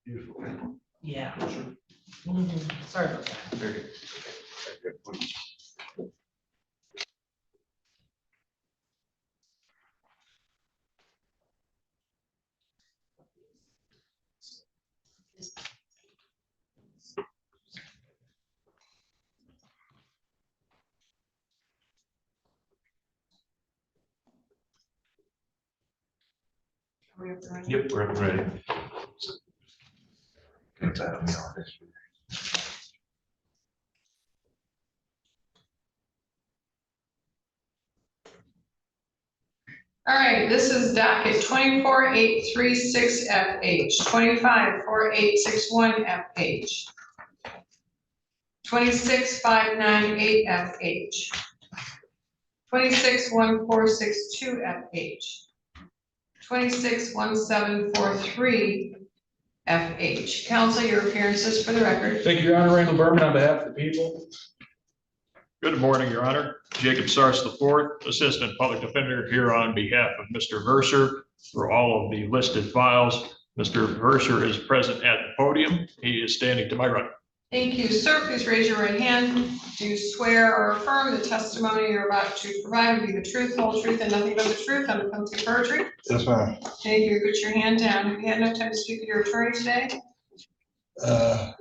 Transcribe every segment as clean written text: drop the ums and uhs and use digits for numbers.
Beautiful. Yeah. Sure. Sorry about that. Very good. Very good. Yep, we're up and ready. Get that on the office. All right, this is docket 24836FH, 254861FH, 26598FH, 261462FH, 261743FH. Counsel, your appearances for the record. Thank you, Your Honor. Randall Berman on behalf of the people. Good morning, Your Honor. Jacob Sars IV, Assistant Public Defender, here on behalf of Mr. Verser for all of the listed files. Mr. Verser is present at the podium. He is standing to my right. Thank you, sir. Please raise your right hand. Do you swear or affirm the testimony you're about to provide will be the truth, whole truth, and nothing but the truth under penalty of perjury? Yes, ma'am. Thank you. Put your hand down. Have you had enough time to speak with your attorney today?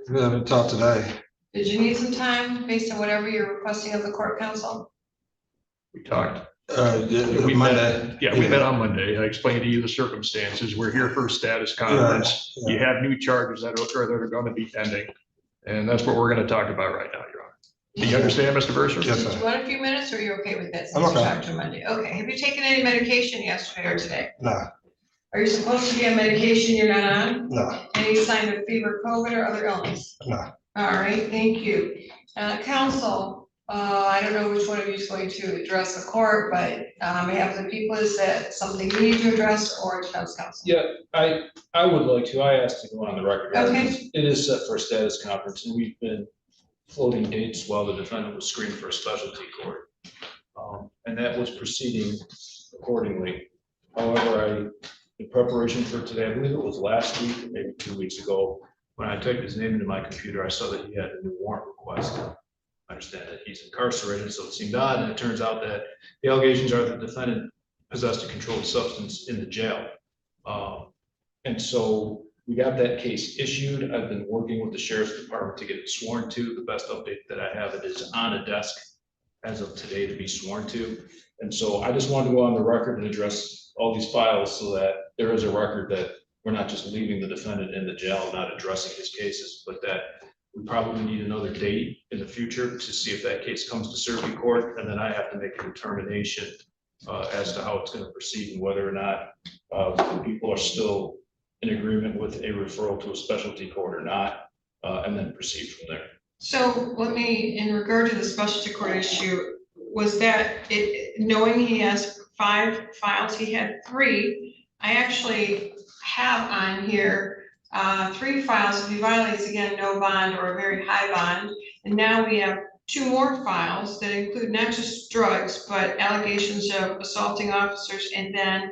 We haven't talked today. Did you need some time based on whatever you're requesting of the court, counsel? We talked. We Monday. We met on Monday. I explained to you the circumstances. We're here for a status conference. Yeah. You have new charges that are going to be pending. And that's what we're going to talk about right now, Your Honor. Do you understand, Mr. Verser? Yes, Did sir. you want a few minutes or are you okay with that? I'm Since you okay. talked to Monday. Okay. Have you taken any medication yesterday or today? No, Are you supposed to be on medication you're not on? no, Any sign of fever, COVID, or other illness? no. All right, thank you. Counsel, I don't know which one of you is going to address the court, but on behalf of the people, is that something you need to address or defense counsel? Yeah, I would like to. I asked to go on the record. Okay. It is set for a status conference, and we've been floating dates while the defendant was screened for a specialty court. And that was proceeding accordingly. However, in preparation for today, I believe it was last week, or maybe 2 weeks ago, when I typed his name into my computer, I saw that he had a new warrant request. I understand that he's incarcerated, so it seemed odd, and it turns out that the allegations are that the defendant possessed a controlled substance in the jail. And so we got that case issued. I've been working with the sheriff's department to get it sworn to. The best update that I have, it is on a desk as of today to be sworn to. And so I just wanted to go on the record and address all these files so that there is a record that we're not just leaving the defendant in the jail, not addressing his cases, but that we probably need another date in the future to see if that case comes to circuit court. And then I have to make a determination as to how it's going to proceed and whether or not the people are still in agreement with a referral to a specialty court or not, and then proceed from there. So let me, in regard to the specialty court issue, was that it, knowing he has 5 files, he had 3. I actually have on here 3 files. If he violates again, no bond or a very high bond. And now we have 2 more files that include not just drugs, but allegations of assaulting officers and then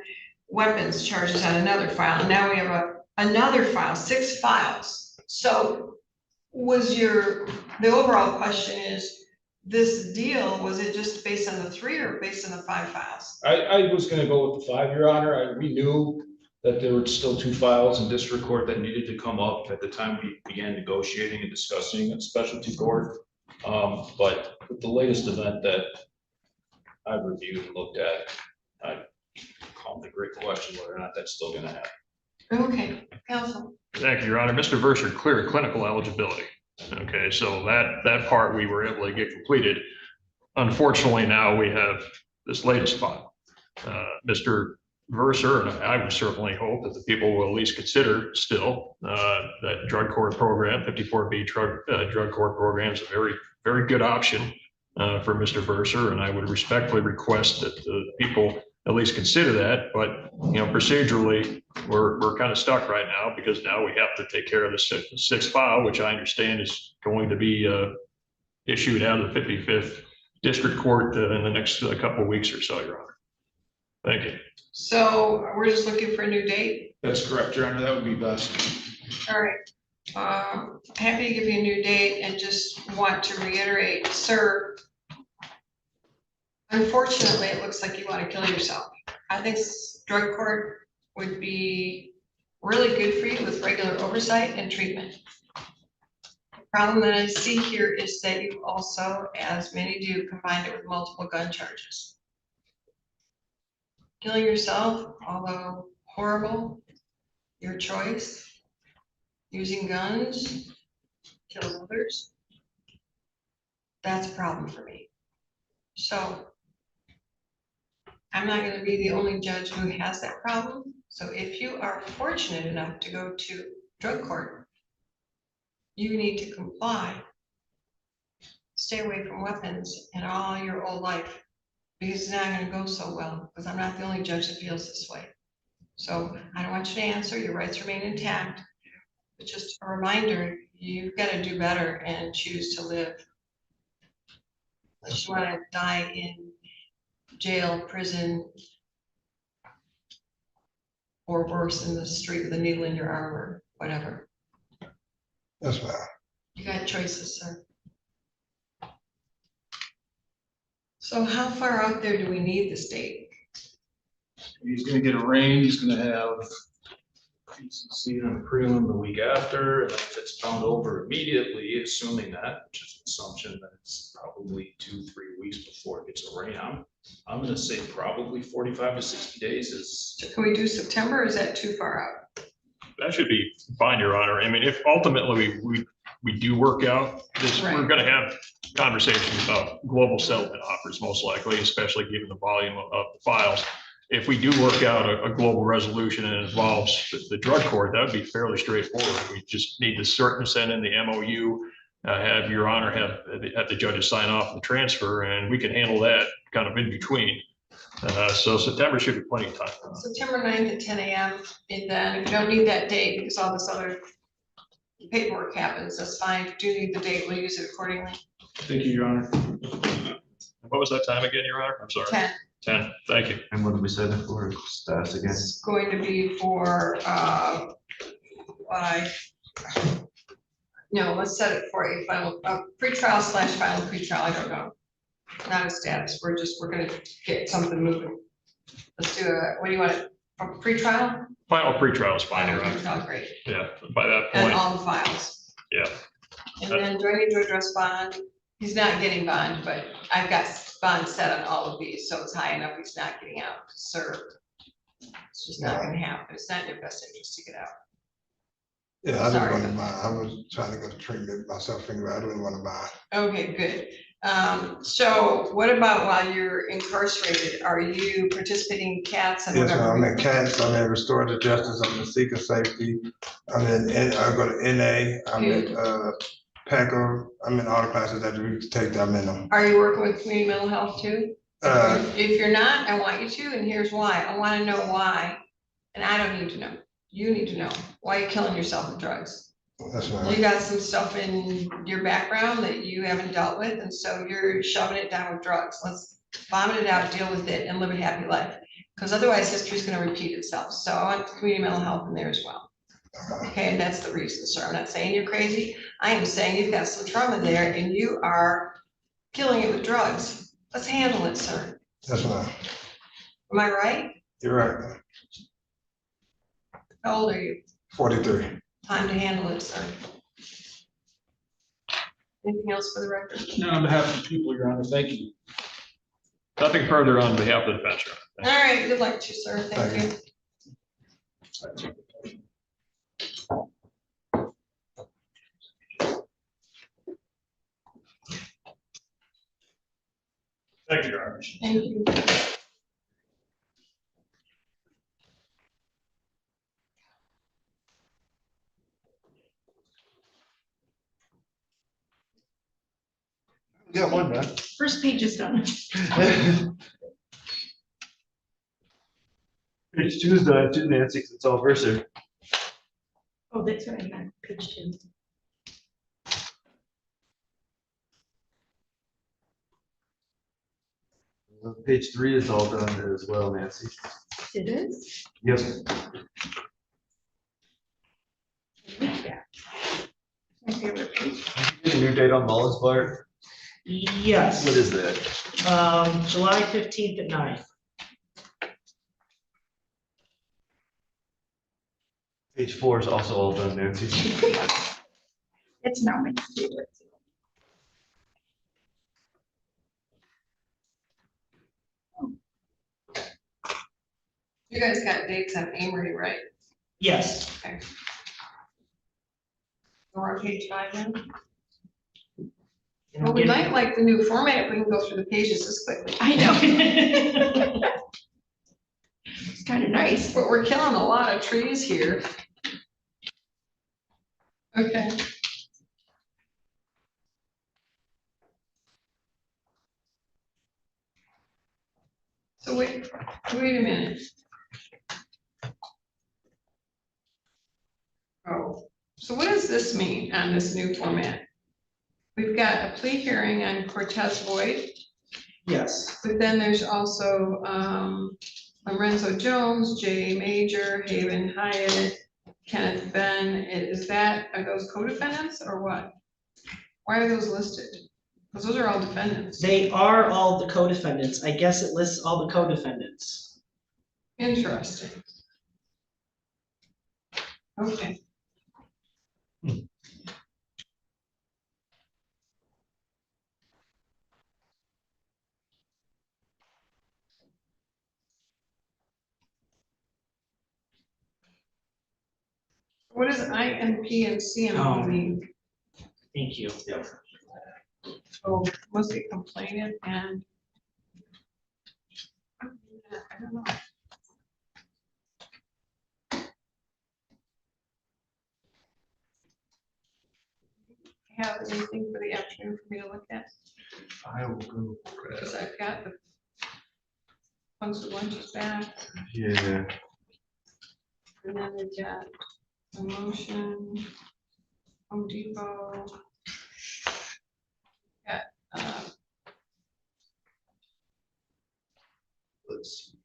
weapons charges on another file. And now we have another file, 6 files. So was the overall question is, this deal, was it just based on the 3 or based on the 5 files? I was going to go with the 5, Your Honor. We knew that there were still 2 files in district court that needed to come up at the time we began negotiating and discussing a specialty court. But with the latest event that I've reviewed and looked at, I call it a great question whether or not that's still going to happen. Okay, counsel. Thank you, Your Honor. Mr. Verser cleared clinical eligibility. Okay, so that part we were able to get completed. Unfortunately, now we have this latest file. Mr. Verser, and I would certainly hope that the people will at least consider still that drug court program, 54B drug court program is a very, very good option for Mr. Verser, and I would respectfully request that the people at least consider that. But procedurally, we're kind of stuck right now because now we have to take care of the 6th file, which I understand is going to be issued out of the 55th District Court in the next couple of weeks or so, Your Honor. Thank you. So we're just looking for a new date. That's correct, Your Honor, that would be best. All right. Happy to give you a new date and just want to reiterate, sir. Unfortunately, it looks like you want to kill yourself. I think drug court would be really good for you with regular oversight and treatment. The problem that I see here is that you also, as many do, combined it with multiple gun charges. Killing yourself, although horrible, your choice. Using guns, kill others. That's a problem for me. So I'm not going to be the only judge who has that problem. So if you are fortunate enough to go to drug court, you need to comply. Stay away from weapons in all your old life, because it's not going to go so well, because I'm not the only judge that feels this way. So I don't want you to answer, your rights remain intact, but just a reminder, you've got to do better and choose to live. Unless you want to die in jail, prison, or worse, in the street with a needle in your arm or whatever. Yes, ma'am. You got choices, sir. So how far out there do we need this date? He's gonna get arraigned, he's gonna have PCC and a prelim the week after, and if it's found over immediately, assuming that, which is an assumption that it's probably 2-3 weeks before it gets arraigned. I'm gonna say probably 45 to 60 days is. So can we do September, or is that too far out? That should be fine, Your Honor. I mean, if ultimately we do work out this, we're Right. gonna have conversations about global settlement offers, most likely, especially given the volume of the files. If we do work out a global resolution and it involves the drug court, that would be fairly straightforward. We just need to send in the MOU, have Your Honor have the judges sign off the transfer, and we can handle that kind of in between. So September should be plenty of time. September 9th at 10 a.m. And then if you don't need that date because all this other paperwork happens, that's fine. If you do need the date, we'll use it accordingly. Thank you, Your Honor. What was that time again, Your Honor? I'm sorry. 10. 10, thank you. And what did we say that for? Stats again? It's going to be for, no, let's set it for a final, pretrial / final pretrial, I don't know. Not a status, we're gonna get something moving. Let's do what do you want, a pretrial? Final pretrial is fine, Your Honor. Pretrial, great, Yeah, by that and point, all the files. yeah. And then do I need to address bond? He's not getting bond, but I've got bond set on all of these, so it's high enough, he's not getting out to serve. It's just not gonna happen, it's not in your best interest to get out. Yeah, I didn't Sorry. want to buy. I was trying to go to treatment myself, thinking I didn't want to buy. Okay, good. So what about while you're incarcerated? Are you participating in CATS and Yes, whatever? ma'am. I'm in CATS, I'm in restorative justice, I'm in seeker safety, I'm I go to NA, I'm in, PECA, I'm in all the classes that we take, I'm in them. Are you working with community mental health too? If you're not, I want you to, and here's why. I want to know why. And I don't need to know. You need to know why you're killing yourself with drugs. That's You right. got some stuff in your background that you haven't dealt with, and so you're shoving it down with drugs. Let's vomit it out, deal with it, and live a happy life. Because otherwise history's gonna repeat itself. So I want community mental health in there as well. Okay, and that's the reason, sir. I'm not saying you're crazy. I am saying you've got some trauma there and you are killing it with drugs. Let's handle it, sir. That's right. Am I right? You're right. How old are you? 43. Time to handle it, sir. Anything else for the record? No, on behalf of the people, Your Honor, thank you. Nothing further on behalf of the defense, Your Honor. All right, good luck to you, sir. Thank Thank you. Thank you, Your Honor. Thank you. Got one, man. First page is done. Page 2 is done too, Nancy, 'cause it's all versa. Oh, that's right, I got page 2. Page 3 is all done as well, Nancy. It is? Yep. Yeah. My favorite page. Get a new date on Mullins, Bart? Yes. What is that? July 15th at 9. Page 4 is also all done, Nancy. It's not my favorite. You guys got dates on Amory, right? Yes. We're on page 5 now. And Well, I'm we getting- might like the new format if we can go through the pages this quickly. I know. It's kind of nice. But we're killing a lot of trees here. Okay. So wait a minute. Oh, so what does this mean on this new format? We've got a plea hearing on Cortez Voigt, Yes. but then there's also, Lorenzo Jones, Jay Major, Haven Hyatt, Kenneth Ben. Are those co-defendants or what? Why are those listed? Because those are all defendants. They are all the co-defendants. I guess it lists all the co-defendants. Interesting. Okay. What does INP and CMP mean? Thank you. Oh, must be complainant and. I don't know. Have anything for the afternoon for me to look at? I will go for Because it. I've got the bunch of lunches back, Yeah. and then we've got a motion, Home Depot. Got, Let's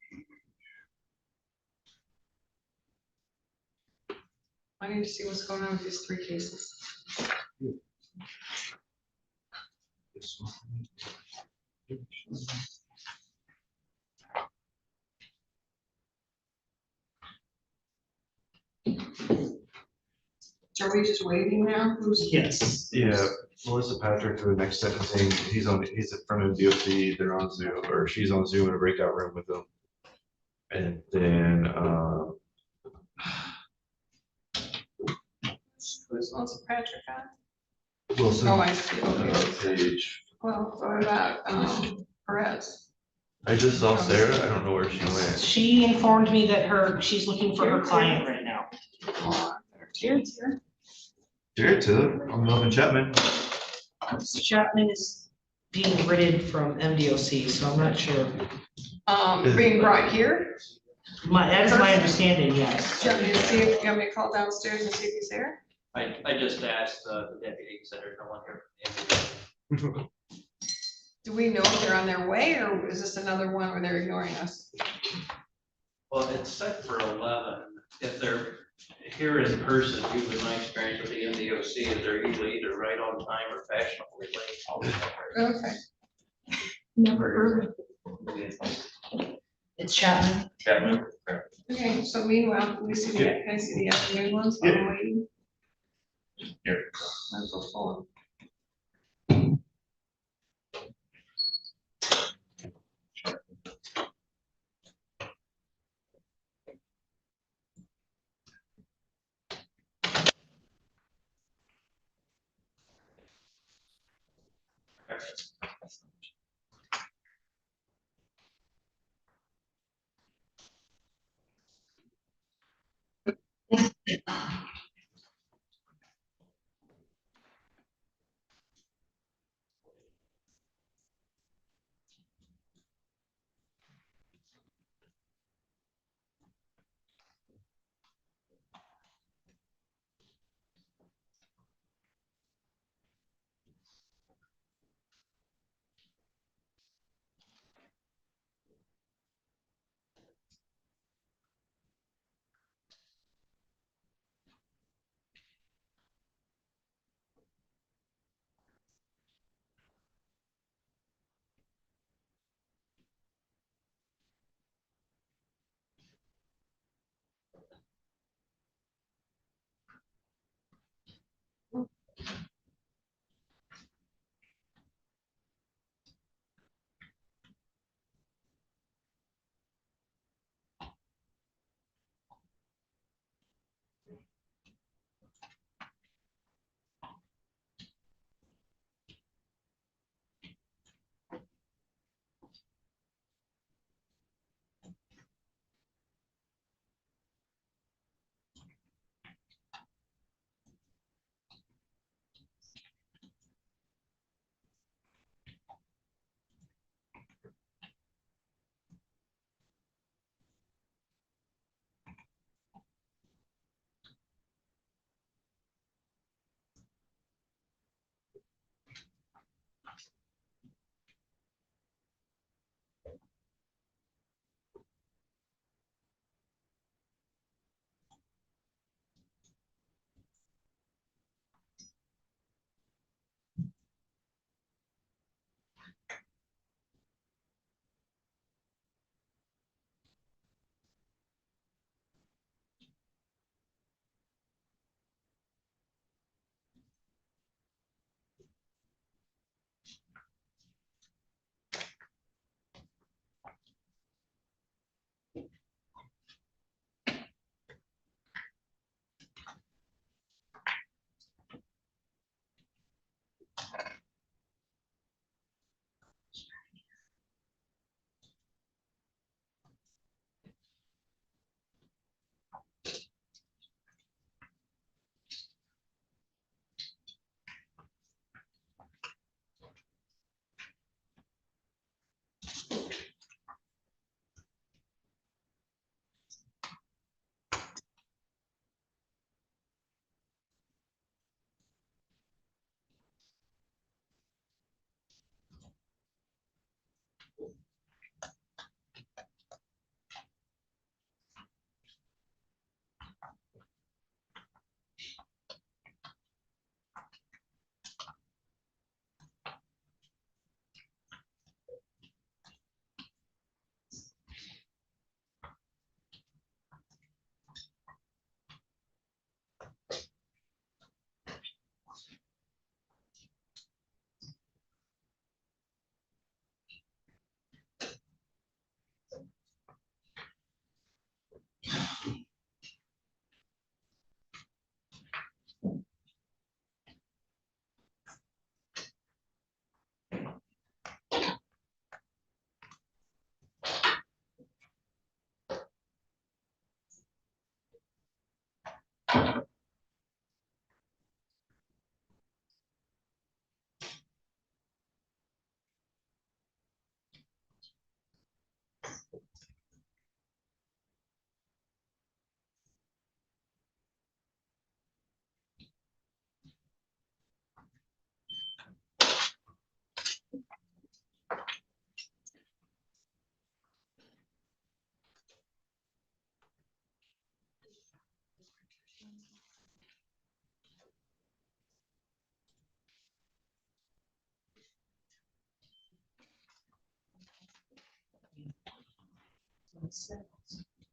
I need to see what's going on with these 3 cases. see. This one. Are we just waiting now? Who's? Yes. Yeah, Melissa Patrick for the next sentencing. He's in front of DOC. They're on Zoom, or she's on Zoom in a breakout room with them. And then, Who's Melissa Patrick on? Wilson. Oh, I see, okay. Page. Well, what about, Perez? I just saw Sarah. I don't know where she went. She informed me that she's looking for her client right now. Jared's here. Jared too. I'm Melvin Chapman. Mr. Chapman is being written from MDOC, so I'm not sure. Being brought here. That is my understanding, yes. Do you want me to see if you want me to call downstairs and see if he's there? I just asked the deputy, said there's no one here. Do we know if they're on their way, or is this another one where they're ignoring us? Well, it's set for 11. If they're here in person, usually my experience with the MDOC is they're usually either right on time or fashionably late. Okay. Never heard of It's Chapman. Chapman? Okay, so meanwhile, can we see can I see the afternoon ones while I'm waiting? Here. Might as well pull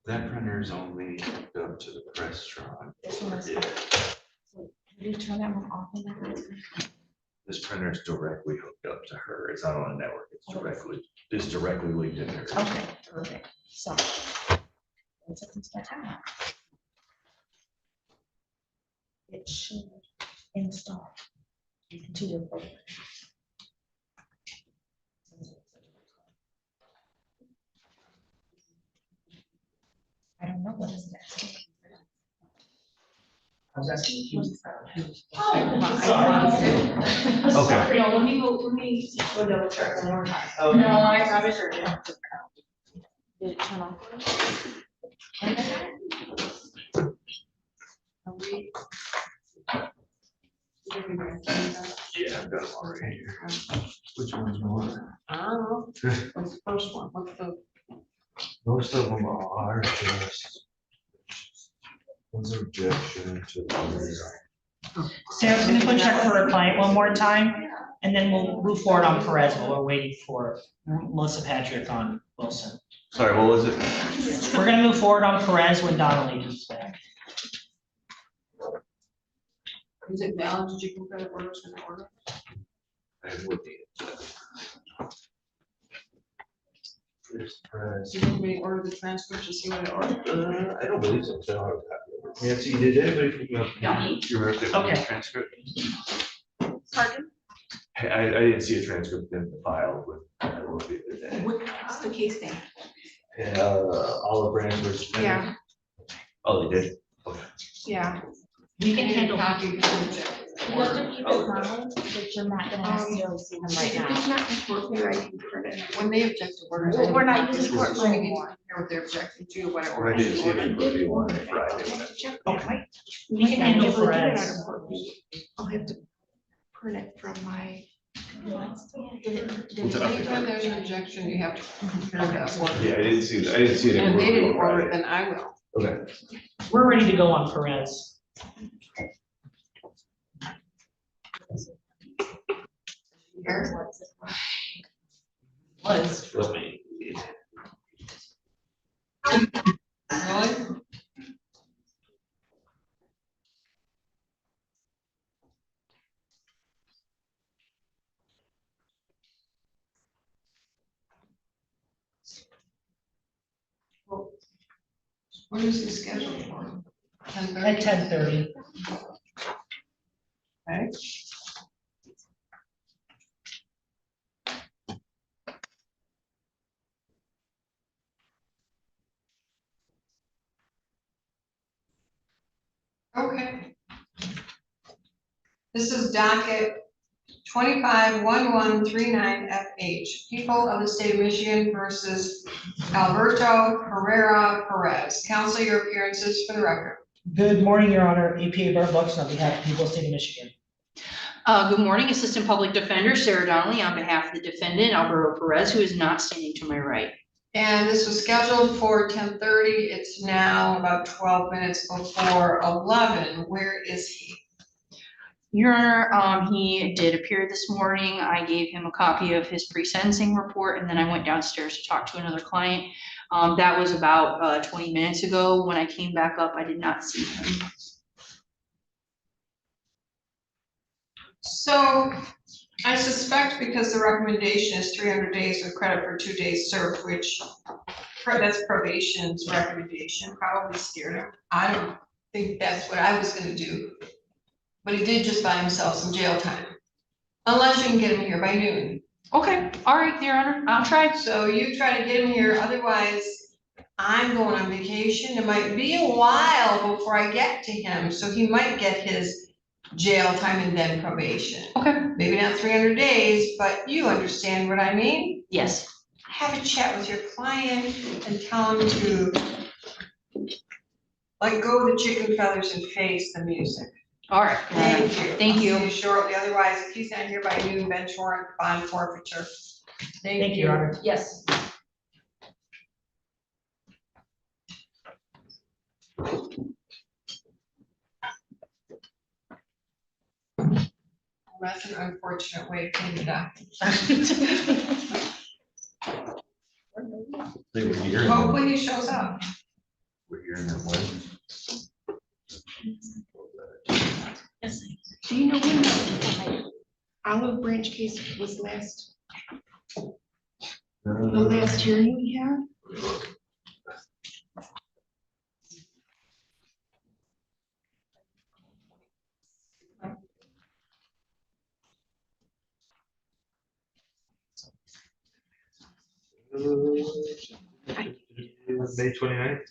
That printer's only hooked up to the restaurant. This one is. Yeah. Can you turn that one off in there? This printer is directly hooked up to her. It's not on a network. It's directly linked in there. Okay, perfect. So. Once it comes back on. It should install into your program. I don't know what is next. I was asking if you. Okay. No, let me go double check one more time. Okay. No, I probably heard it. Did it turn off? Are we? Yeah, I've got them all right here. Which one's more? Oh, what's the first one? What's the? Most of them are just. One's objection to others. Sarah's gonna go check for a client one more time, and then we'll move forward on Perez while we're waiting for Melissa Patrick on Wilson. Sorry, what was it? We're gonna move forward on Perez when Donnelly comes back. Is it valid? Did you compare the orders in order? I would be. First press. Did you order the transcript to see what it ordered? I don't believe so. So I don't have it. Nancy, did anybody from you were the Okay. transcript? Pardon? Hey, I didn't see a transcript in the file, but I will be there. What's the case name? Olive Branch was. Yeah. Oh, they did? Okay. Yeah. We can handle. Copy. You have to keep in mind that you're not gonna necessarily see them right If it's now. not important, I can print it. When they object to orders. Well, we're not I using need court to anymore. hear what they're objecting to, what I I ordered. didn't see it in the one Friday. Okay. We can handle Perez. I'll have to print it from my. What's it up? Anytime there's an objection, you have to compare that order. Yeah, I didn't see it. And they didn't order it, then I will. Okay. We're ready to go on Perez. Here. Was. Let me. Really? When is he scheduled for? At 10:30. Okay. Okay. This is docket 251139FH, People of the State of Michigan versus Alberto Herrera Perez. Counsel, your appearances for the record. Good morning, Your Honor. APA Barb Buxton on behalf of the people of the state of Michigan. Good morning, Assistant Public Defender Sarah Donnelly on behalf of the defendant Alberto Perez, who is not standing to my right. And this was scheduled for 10:30. It's now about 12 minutes before 11. Where is he? Your Honor, he did appear this morning. I gave him a copy of his pre-sentencing report, and then I went downstairs to talk to another client. That was about 20 minutes ago. When I came back up, I did not see him. So I suspect because the recommendation is 300 days with credit for 2 days served, which that's probation's recommendation, probably scared him. I don't think that's what I was gonna do. But he did just buy himself some jail time. Unless you can get him here by noon. Okay, all right, Your Honor, I'll try. So you try to get him here, otherwise I'm going on vacation. It might be a while before I get to him, so he might get his jail time and then probation. Okay. Maybe not 300 days, but you understand what I mean? Yes. Have a chat with your client and tell him to let go of the chicken feathers and face the music. All right. Thank you. Thank you. I'll see you shortly, otherwise, if he's not here by noon, bench warrant, bond forfeiture. Thank you, Your Honor. Yes. That's an unfortunate way to clean it up. They would hearing them. Hopefully he shows up. We're hearing them when. Do you know when the Olive Branch case was last, the last hearing we had? May 29th.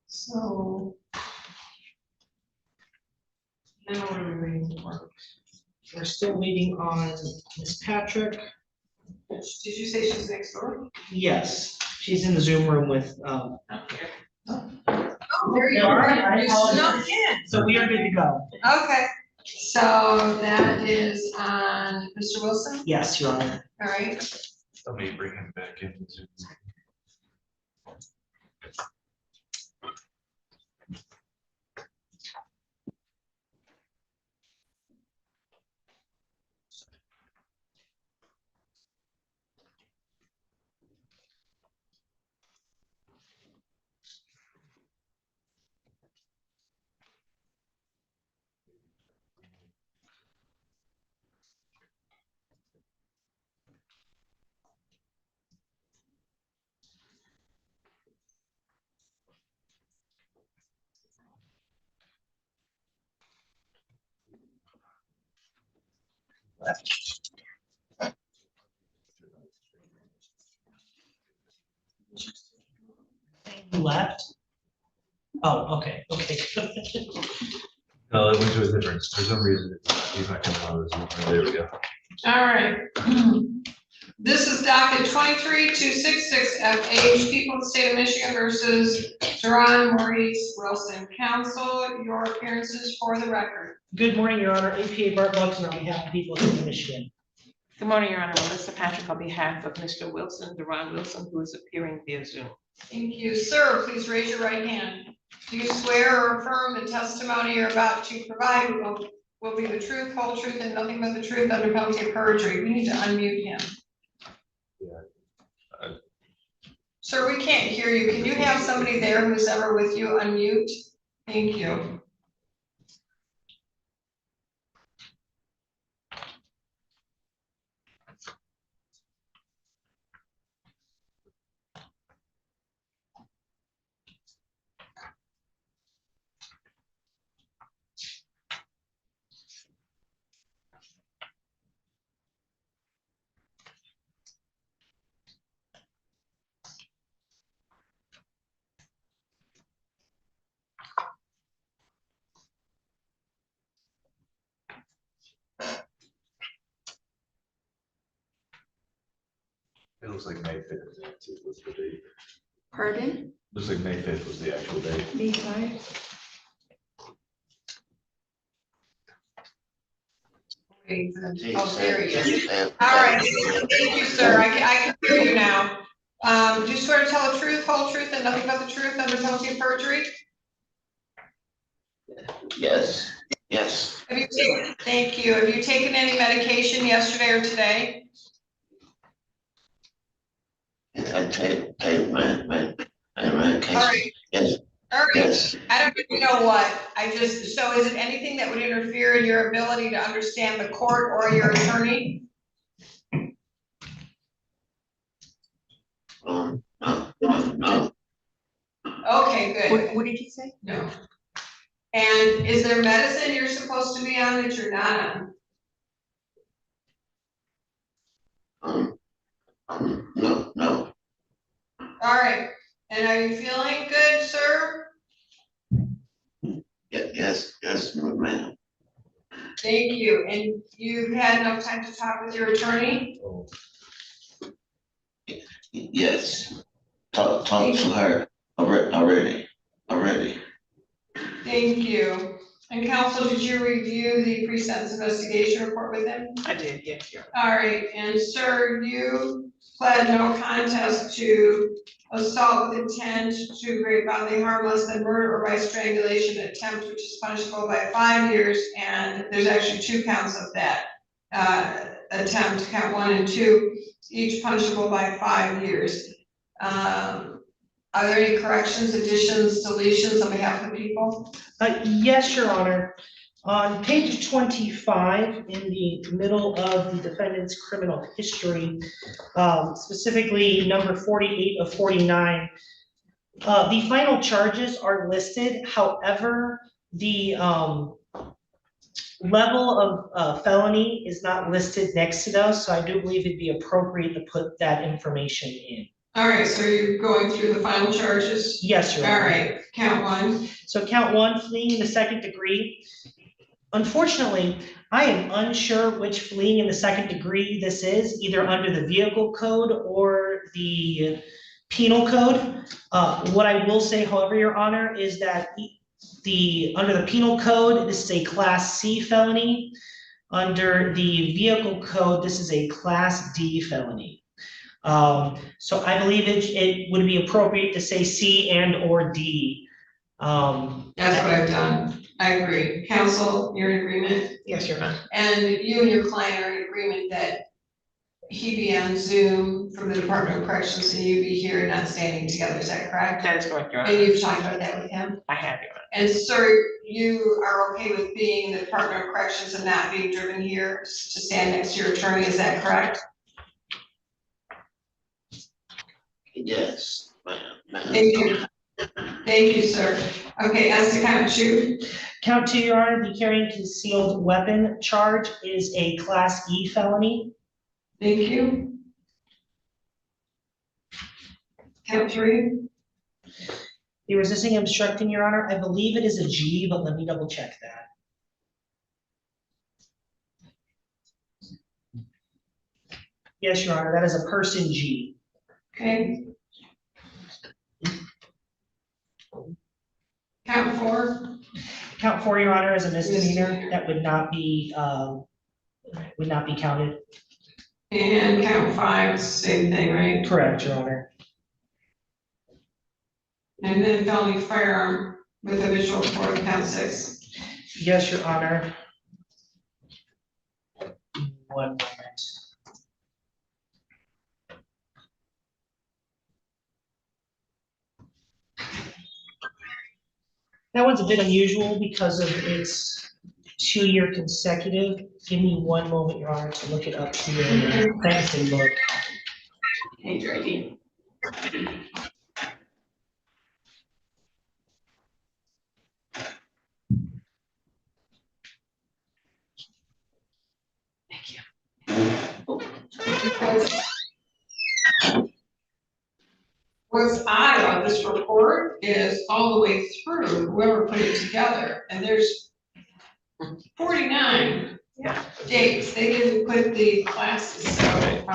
So. Now what are we waiting for? We're still waiting on Miss Patrick. Did you say she's next door? Yes, she's in the Zoom room with, Oh, there you are. You snuck in. so we are good to go. Okay, so that is on Mr. Wilson, Yes, Your Honor. all right? Somebody bring him back in. You left? Oh, okay. No, it went to a different, for some reason, he's not coming out of this. There we go. All right. This is docket 23-266 FH, People of the State of Michigan versus Jerron Maurice Wilson. Counsel, your appearances for the record. Good morning, Your Honor. APA Bart Buxton on behalf of people of Michigan. Good morning, Your Honor. Melissa Patrick on behalf of Mr. Wilson, Deron Wilson, who is appearing via Zoom. Thank you. Sir, please raise your right hand. Do you swear or affirm the testimony you're about to provide will be the truth, whole truth, and nothing but the truth under penalty of perjury? We need to unmute him. Yeah. Sir, we can't hear you. Can you have somebody there who's ever with you unmute? Thank you. It looks like May 5th was the date. Pardon? Looks like May 5th was the actual date. May 5. Oh, there he is. All right, thank you, sir. I can hear you now. Do you swear to tell the truth, whole truth, and nothing but the truth under penalty of perjury? Yes, yes, Have you taken, thank you. Have you taken any medication yesterday or today? I take my case. All right, Yes, all right. yes. I don't even know what, so is it anything that would interfere in your ability to understand the court or your attorney? No. Okay, good. What did you say? No. And is there medicine you're supposed to be on that you're not on? No. All right, and are you feeling good, sir? Yes, ma'am. Thank you, and you've had enough time to talk with your attorney? Yes. Talk to her already. Thank you. And counsel, did you review the pre-sentence investigation report with him? I did, yes, yeah. All right, and sir, you pled no contest to assault with intent to great bodily harm less than murder or by strangulation attempt, which is punishable by 5 years, and there's actually 2 counts of that attempt, count 1 and 2, each punishable by 5 years. Are there any corrections, additions, deletions on behalf of the people? Yes, Your Honor. On page 25, in the middle of the defendant's criminal history, specifically number 48 of 49, the final charges are listed. However, the level of felony is not listed next to those, so I do believe it'd be appropriate to put that information in. All right, so you're going through the final charges? Yes, Your Honor. All right, count 1. So count 1, fleeing in the second degree. Unfortunately, I am unsure which fleeing in the second degree this is, either under the vehicle code or the penal code. What I will say, however, Your Honor, is that under the penal code, this is a Class C felony. Under the vehicle code, this is a Class D felony. So I believe it would be appropriate to say C and or D. That's what I've done. I agree. Counsel, you're in agreement? Yes, Your Honor. And you and your client are in agreement that he be on Zoom from the Department of Corrections and you be here not standing together, is that correct? That is correct, Your Honor. And you've talked about that with him? I have, Your Honor. And sir, you are okay with being in the Department of Corrections and not being driven here to stand next to your attorney, is that correct? Yes, ma'am. Thank you. Thank you, sir. Okay, as to count 2. Count 2, Your Honor, the carrying concealed weapon charge is a Class E felony. Thank you. Count 3. The resisting and obstructing, Your Honor, I believe it is a G, but let me double check that. Yes, Your Honor, that is a person G. Okay. Count 4. Count 4, Your Honor, is a misdemeanor. That would not be counted. And count 5, same thing, right? Correct, Your Honor. And then felony firearm with a visual for count 6. Yes, Your Honor. 1 moment. That one's a bit unusual because of its 2-year consecutive. Give me 1 moment, Your Honor, to look it up here. Thanks and look. Hey, Drake. What's odd about this report is all the way through, whoever put it together, and there's 49 dates. They didn't put the classes, so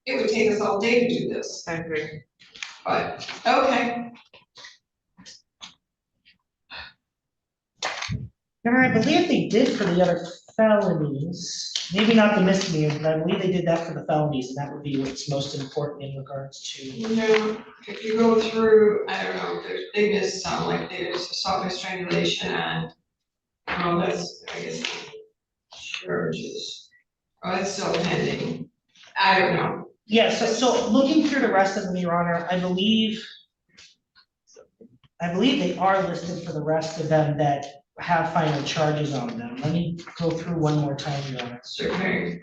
it would take us all day to do this. I agree. But, okay. Your Honor, I believe they did for the other felonies, maybe not the misdemeanors, but I believe they did that for the felonies, and that would be what's most important in regards to. You know, if you go through, I don't know, they missed some, like there's assault by strangulation and, oh, that's, I guess, charges. Oh, it's still pending. I don't know. Yeah, so looking through the rest of them, Your Honor, I believe they are listed for the rest of them that have final charges on them. Let me go through one more time, Your Honor. Okay.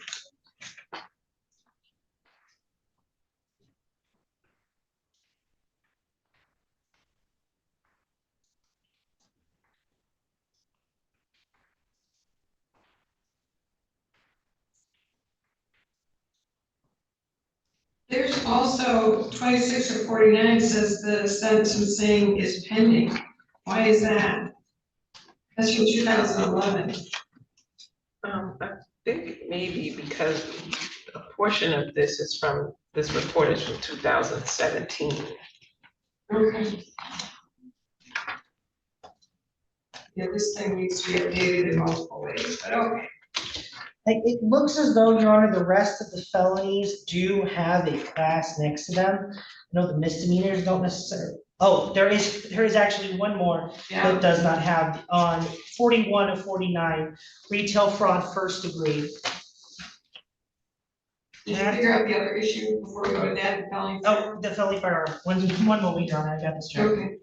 There's also 26 of 49 says the sentencing is pending. Why is that? That's from 2011. I think maybe because a portion of this is from, this report is from 2017. Okay. Yeah, this thing needs to be updated in multiple ways, but okay. It looks as though, Your Honor, the rest of the felonies do have a class next to them. No, the misdemeanors don't necessarily. Oh, there is actually one more Yeah. that does not have on 41 of 49, retail fraud first degree. Did you figure out the other issue before we go to that felony? Oh, the felony firearm. One moment, Your Honor, I got this straight. Okay.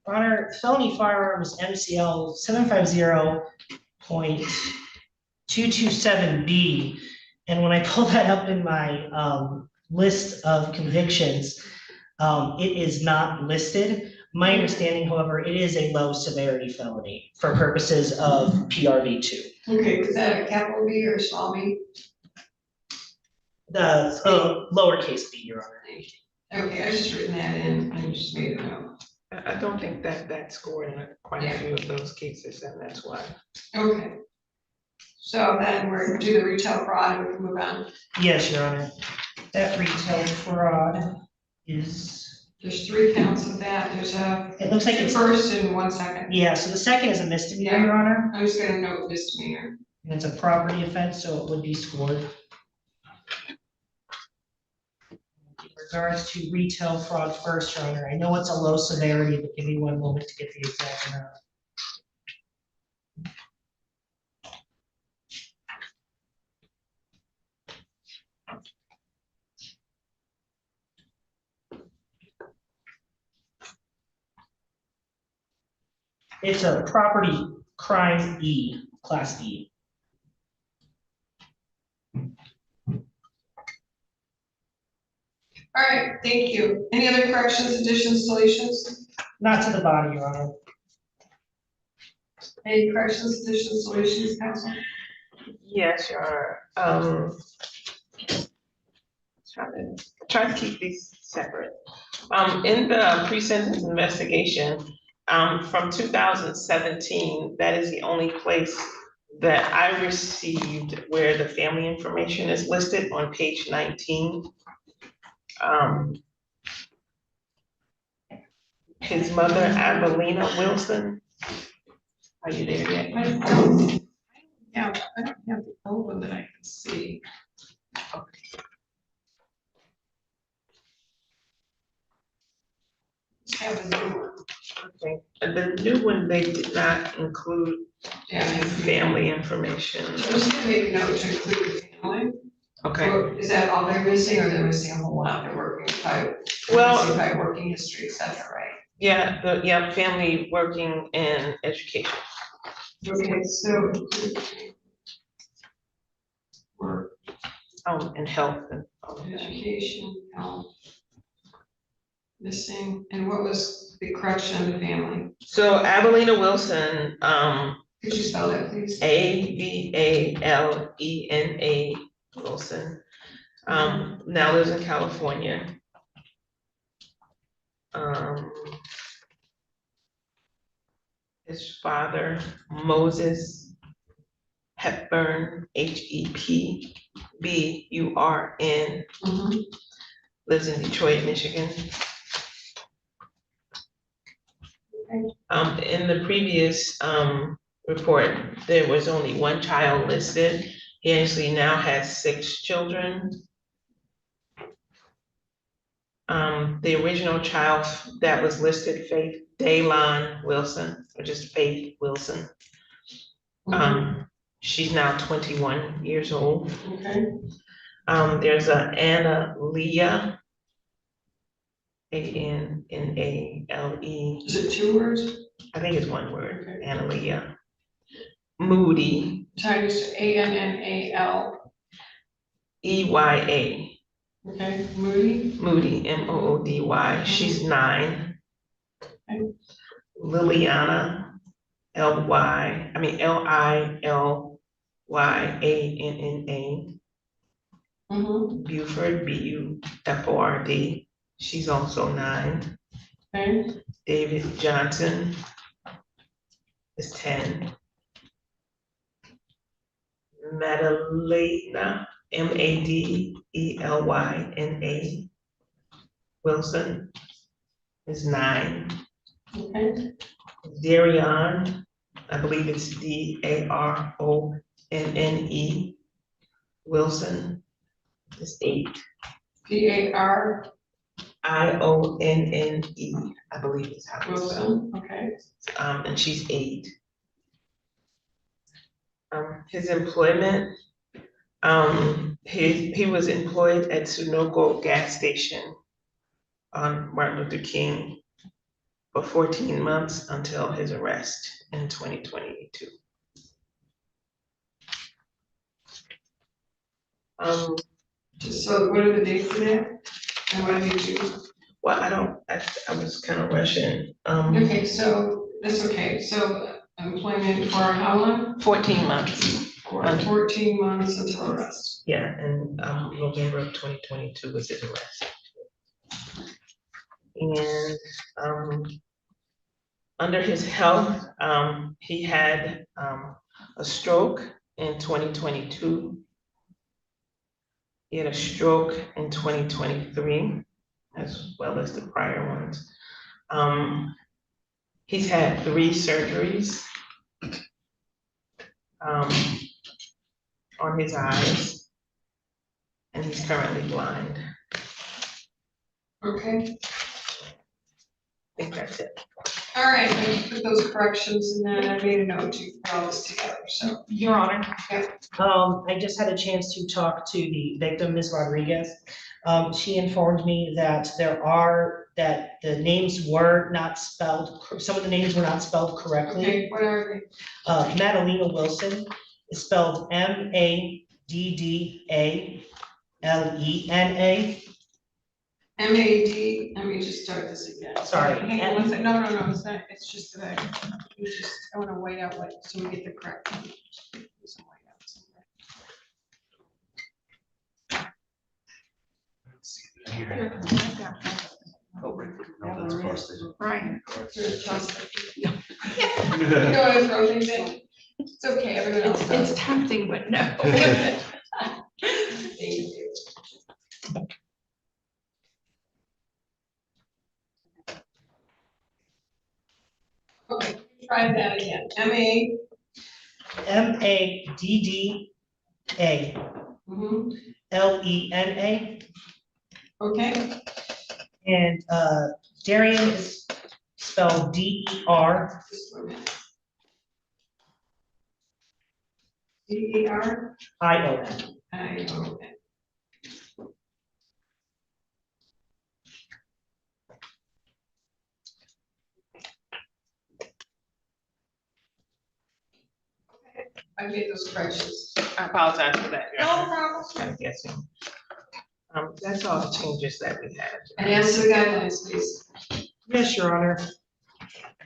Honor, felony firearms MCL 750.227B. And when I pull that up in my list of convictions, it is not listed. My understanding, however, it is a low severity felony for purposes of PRV2. Okay, is that a capital B or a small b? The lowercase b, Your Honor. Okay, I just written that in, I just made a note. I don't think that scored in quite a few of those cases, and that's why. Okay. So then we're do the retail fraud, we can move on. Yes, Your Honor. That retail fraud is, There's 3 counts of that, there's a it looks like it's, first and 1 second. yeah, so the second is a misdemeanor, Yeah. Your Honor. I'm just gonna note misdemeanor. And it's a property offense, so it would be scored. In regards to retail fraud first, Your Honor, I know it's a low severity, but give me one moment to get the exact amount. It's a property crime E, class E. All right, thank you. Any other corrections, additions, deletions? Not to the body, Your Honor. Any corrections, additions, deletions, counsel? Yes, Your Honor. Try to keep these separate. In the pre-sentence investigation, from 2017, that is the only place that I received where the family information is listed on page 19. His mother, Aquilina Wilson. Are you there yet? I don't have the old one that I can see. Just have a new one. Okay, and the new one, they did not include Yeah, his family information. so I'm just gonna make a note to include the family. Okay, Or is that all they're missing, or they're missing a whole lot, they're working by, well, missing by working history, et cetera, right? yeah, family, working, and education. Okay, so. Work And health and all of that. Education, health. Missing, and what was the correction of the family? So Avelina Wilson, Could you spell that, please? Avalena Wilson, now lives in California. His father, Moses Hepburn, Hepburn, lives in Detroit, Michigan. In the previous report, there was only one child listed. He actually now has 6 children. The original child that was listed, Faith Daylon Wilson, or just Faith Wilson. She's now 21 years old. Okay. There's a Anna Leah, Annale. Is it 2 words? I think it's 1 word, Okay. Anna Leah. Moody, Titus Annal. EYA. Okay, Moody. Moody, Moody, she's 9. Okay. Liliana, Lilyanna, Buford, Buford, she's also 9. Okay. David Johnson is 10. Madelyna, Madelyna Wilson is 9. Okay. Darion, I believe it's Daronne Wilson is 8. P-A-R. Ionne, I believe is how it's spelled. Wilson, okay. And she's 8. His employment, he was employed at Sunoco gas station on Martin Luther King for 14 months until his arrest in 2022. So what are the dates of that? And what did you do? Well, I was kind of rushing. Okay, so, that's okay, so employment for how long? 14 months. For 14 months until arrest. Yeah, and November of 2022 was his arrest. And under his health, he had a stroke in 2022. He had a stroke in 2023, as well as the prior ones. He's had 3 surgeries on his eyes, and he's currently blind. Okay, I think that's it. all right, I put those corrections and then I made a note to put all this together, so. Your Honor. Yeah. I just had a chance to talk to the victim, Ms. Rodriguez. She informed me that that the names were not spelled, some of the names were not spelled correctly. Okay, what are they? Madelyna Wilson is spelled Madalena. M-A-D, let me just start this again. Sorry. Hang on one second, no, it's not, it's just that I wanna white out what, so we get the correct one. Some white out somewhere. Right. You're toss it. You don't wanna throw things in. It's okay, everyone else does. It's tempting, but no. Thank you. Okay, try that again. M-A. Madda Lena. Okay, And Darian is spelled D-E-R. just a minute. D-E-R. I-O-N. I-O-N. I made those corrections. I apologize for that. Your No Honor. problem. I'm guessing. That's all the changes that we had. And answer the guidelines, please. Yes, Your Honor.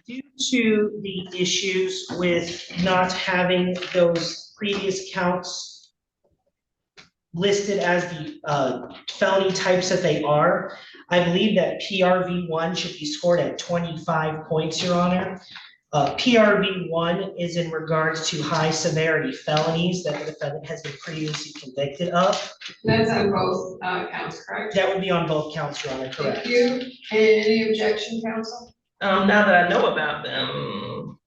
Due to the issues with not having those previous counts listed as the felony types that they are, I believe that PRV 1 should be scored at 25 points, Your Honor. PRV 1 is in regards to high severity felonies that the defendant has been previously convicted of. That's on both counts, correct? That would be on both counts, Your Honor, correct? Thank you. Any objection, counsel? Now that I know about them,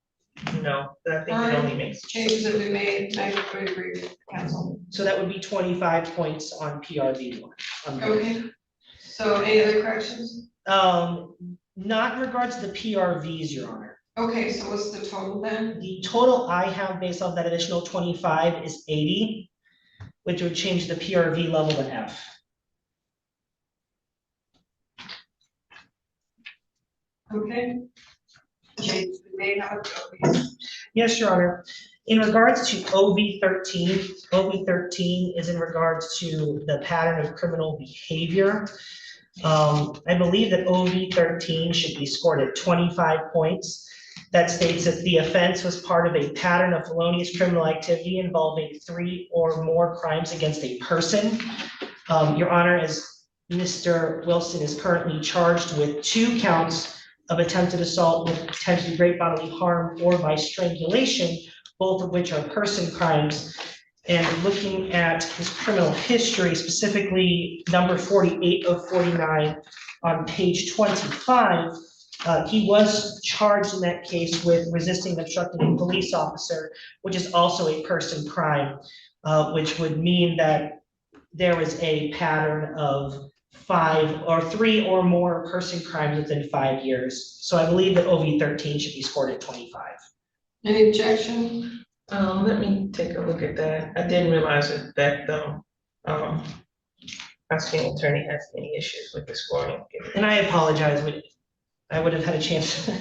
no, but I think it only makes. Changes have been made, I would agree with counsel. So that would be 25 points on PRV 1. Okay, so any other corrections? Not in regards to the PRVs, Your Honor. Okay, so what's the total then? The total I have based off that additional 25 is 80, which would change the PRV level to F. Okay. Changes been made, how would you go, please? Yes, Your Honor. In regards to OV13 is in regards to the pattern of criminal behavior. I believe that OV13 should be scored at 25 points. That states that the offense was part of a pattern of felonious criminal activity involving 3 or more crimes against a person. Your Honor, as Mr. Wilson is currently charged with 2 counts of attempted assault with potentially great bodily harm or by strangulation, both of which are person crimes. And looking at his criminal history, specifically number 48 of 49 on page 25, he was charged in that case with resisting and obstructing a police officer, which is also a person crime, which would mean that there was a pattern of 5 or 3 or more person crimes within 5 years. So I believe that OV13 should be scored at 25. Any objection? Let me take a look at that. I didn't realize that prosecuting attorney has any issues with the scoring. And I apologize, I would have had a chance. I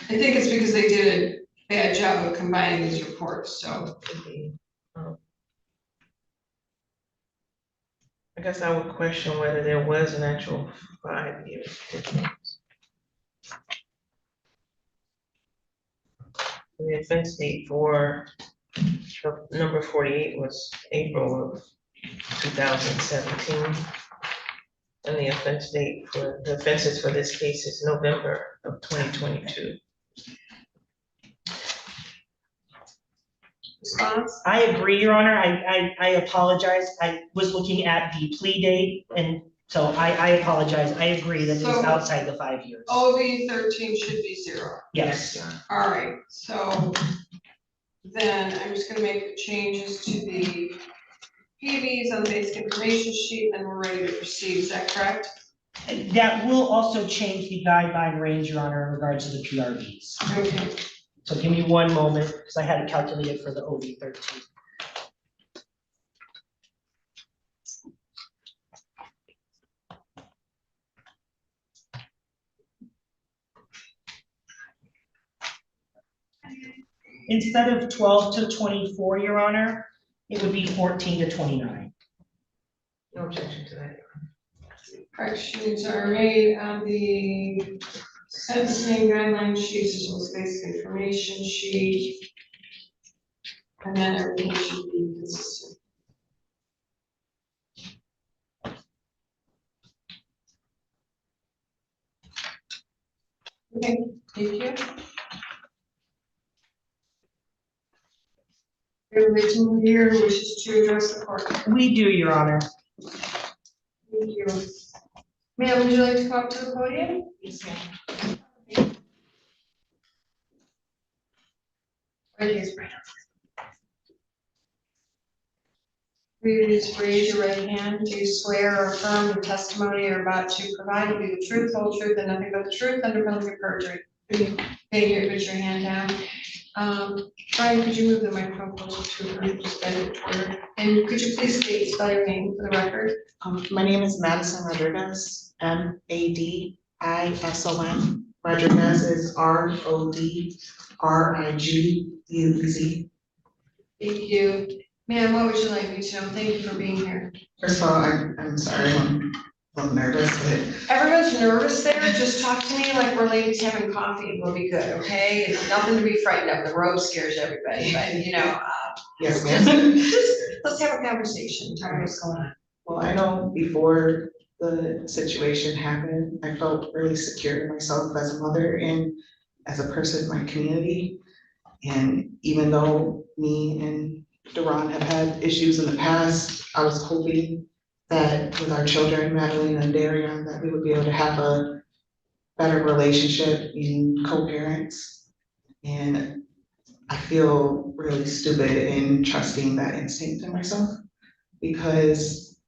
think it's because they did a bad job of combining these reports, so. I guess I would question whether there was an actual 5 years difference. The offense date for number 48 was April of 2017. And the offense date for the offenses for this case is November of 2022. Response? I agree, Your Honor. I apologize. I was looking at the plea date, and so I apologize. I agree that it's So- outside the 5 years. OV13 should be 0. Yes. All right, so then I'm just gonna make the changes to the PVs on the basic information sheet, and we're ready to proceed. Is that correct? That will also change the guideline range, Your Honor, in regards to the PRVs. Okay. So give me one moment, because I had it calculated for the OV13. Instead of 12 to 24, Your Honor, it would be 14 to 29. No objection to that. Corrections are made on the sentencing guideline sheets, as well as basic information sheet. And then everything should be consistent. Okay, thank you. Everyone here wishes to address the court. We do, Your Honor. Thank you. Ma'am, would you like to come up to the podium? Yes, ma'am. Right here's right. Please raise your right hand. Do you swear or affirm the testimony you're about to provide will be the truth, whole truth, and nothing but the truth under penalty of perjury? Thank you. Put your hand down. Brian, could you move the microphone closer to her? Just bend it toward her. And could you please spell your name for the record? My name is Madison Rodriguez, Madison. Rodriguez is RODRIGUEZ. Thank you. Ma'am, what would you like me to know? Thank you for being here. First of all, I'm sorry, I'm nervous, but Everyone's nervous there, just talk to me like we're ladies having coffee and we'll be good, okay? It's nothing to be frightened of, the road scares everybody, but yes, ma'am. just, let's have a conversation, tell me what's going on. Well, I know before the situation happened, I felt really secure in myself as a mother and as a person in my community. And even though me and Duran have had issues in the past, I was hoping that with our children, Madeline and Darian, that we would be able to have a better relationship, being co-parents. And I feel really stupid in trusting that instinct in myself because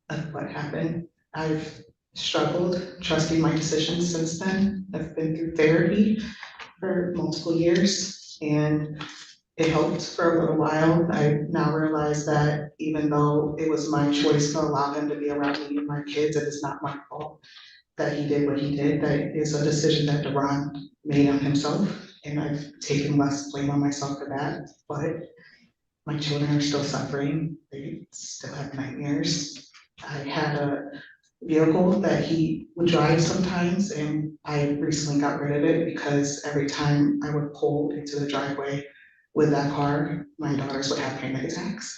of what happened. I've struggled trusting my decisions since then. I've been through therapy for multiple years and it helped for a little while. I now realize that even though it was my choice to allow him to be around me and my kids, it is not my fault that he did what he did. That is a decision that Duran made on himself, and I've taken less blame on myself for that. But my children are still suffering. They still have nightmares. I had a vehicle that he would drive sometimes, and I recently got rid of it because every time I would pull into the driveway with that car, my daughters would have panic attacks,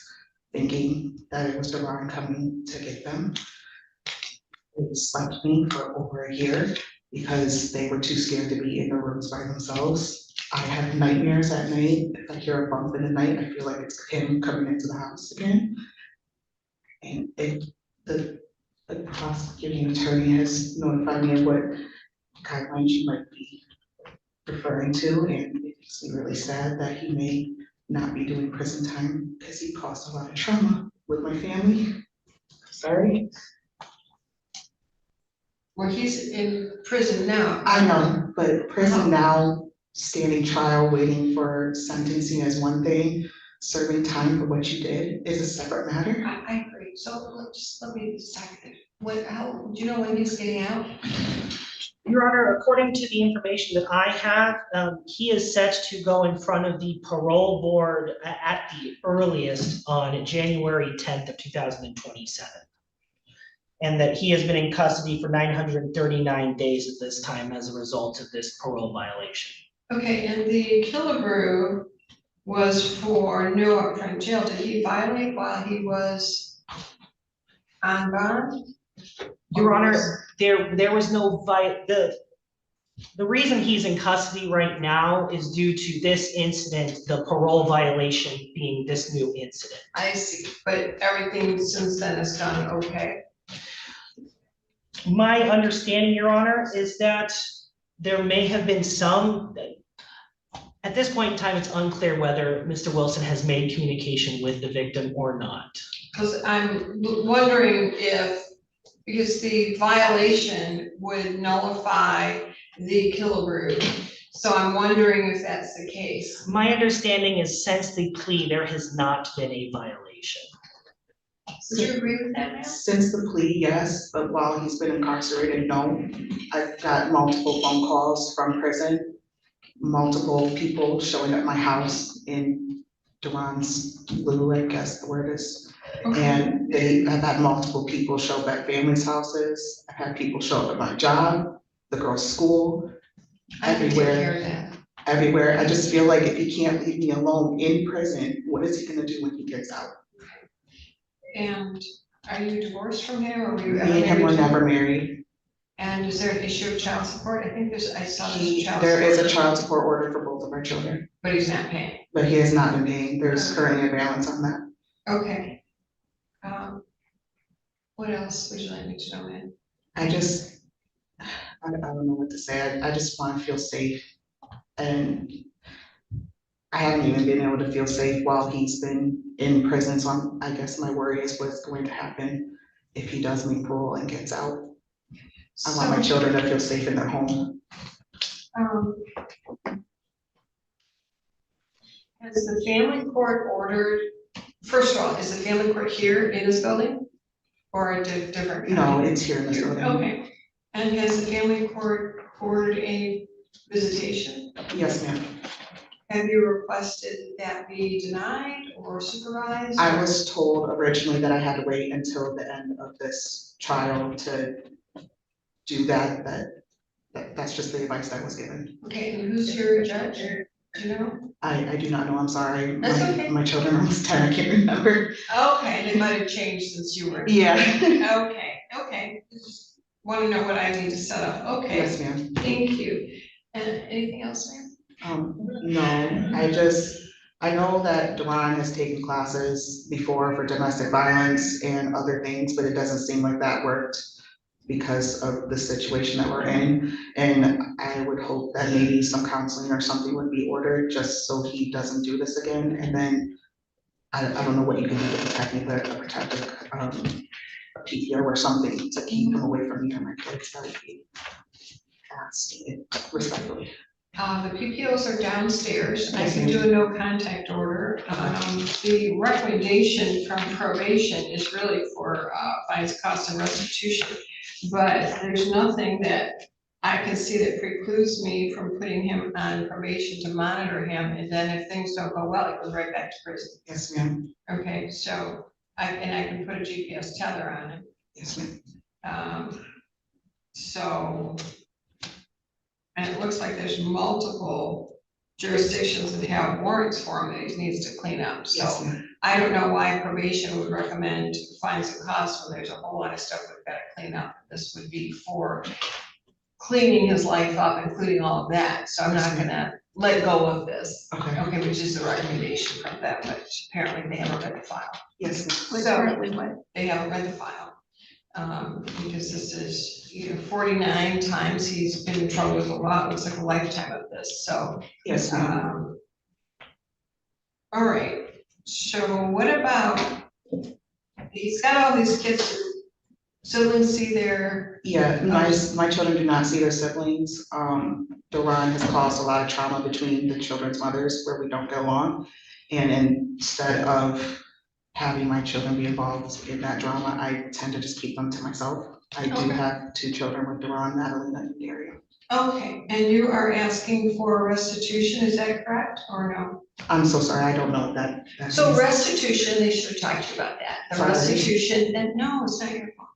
thinking that it was Duran coming to get them. They slept me for over a year because they were too scared to be in their rooms by themselves. I have nightmares at night. If I hear a bump in the night, I feel like it's him coming into the house again. And the prosecuting attorney has notified me of what guidelines you might be referring to, and it makes me really sad that he may not be doing prison time because he caused a lot of trauma with my family. Sorry. Well, he's in prison now. I know, but prison now, standing trial, waiting for sentencing is one thing. Serving time for what you did is a separate matter. I agree, so let me second. Do you know when he's getting out? Your Honor, according to the information that I have, he is set to go in front of the parole board at the earliest on January 10th of 2027. And that he has been in custody for 939 days at this time as a result of this parole violation. Okay, and the Killebrew was for no upfront jail. Did he violate while he was on bond? Your Honor, there was no the reason he's in custody right now is due to this incident, the parole violation being this new incident. I see, but everything since then has gone okay. My understanding, Your Honor, is that there may have been some, at this point in time, it's unclear whether Mr. Wilson has made communication with the victim or not. Because I'm wondering if, because the violation would nullify the Killebrew. So I'm wondering if that's the case. My understanding is since the plea, there has not been a violation. Would you agree with that, ma'am? Since the plea, yes, but while he's been incarcerated, no. I've got multiple phone calls from prison, multiple people showing at my house in Duran's Lou, I guess the word is. Okay. And I've had multiple people show up at families' houses. I've had people show up at my job, the girls' school, I can take care everywhere. of that. Everywhere. I just feel like if he can't leave me alone in prison, what is he gonna do when he gets out? And are you divorced from him or were you Me ever and him were married? never married. And is there an issue of child support? I think I saw there's a child support. There is a child support order for both of our children, But he's not paying. but he has not been paying. There's currently a balance on that. Okay. What else would you like me to know, man? I don't know what to say. I just want to feel safe. And I haven't even been able to feel safe while he's been in prison. So I guess my worry is what's going to happen if he does make parole and gets out. I want my children to feel safe in their home. Has the family court ordered, first of all, is the family court here in this building? Or a different? No, it's here in this building. Okay, and has the family court ordered a visitation? Yes, ma'am. Have you requested that be denied or supervised? I was told originally that I had to wait until the end of this trial to do that, that's just the advice that was given. Okay, and who's your judge? Do you know? I do not know, I'm sorry. That's okay. My children are almost 10, I can't remember. Okay, they might have changed since you were. Yeah. Okay, just wanna know what I need to set up, okay. Yes, ma'am. Thank you. And anything else, ma'am? No, I know that Duran has taken classes before for domestic violence and other things, but it doesn't seem like that worked because of the situation that we're in. And I would hope that maybe some counseling or something would be ordered just so he doesn't do this again. And then I don't know what you can do with a protective, a PTO or something to keep him away from me or my kids. That would be asked respectfully. The PPOs are downstairs. I Yes, can ma'am. do a no contact order. The recommendation from probation is really for fines, costs, and restitution. But there's nothing that I can see that precludes me from putting him on probation to monitor him. And then if things don't go well, he goes right back to prison. Yes, ma'am. Okay, so I can put a GPS tether on him. Yes, ma'am. So, and it looks like there's multiple jurisdictions that have warrants for him that he needs to clean up, Yes, so ma'am. I don't know why probation would recommend fines and costs when there's a whole lot of stuff we've got to clean up. This would be for cleaning his life up, including all of that, so I'm not gonna let go of this. Okay. Okay, which is the recommendation from them, which apparently they haven't read the file. Yes, ma'am. So, they haven't read the file. Because this is, 49 times he's been in trouble with the law, it looks like a lifetime of this, so. Yes, ma'am. All right, so what about, he's got all these kids, siblings see their. Yeah, my children do not see their siblings. Duran has caused a lot of trauma between the children's mothers where we don't get along. And instead of having my children be involved in that drama, I tend to just keep them to myself. I do have 2 children with Duran, Natalie and Daria. Okay, and you are asking for restitution, is that correct, or no? I'm so sorry, I don't know that. So means. restitution, they should have talked to you about that, the Sorry. restitution, and no, it's not your fault.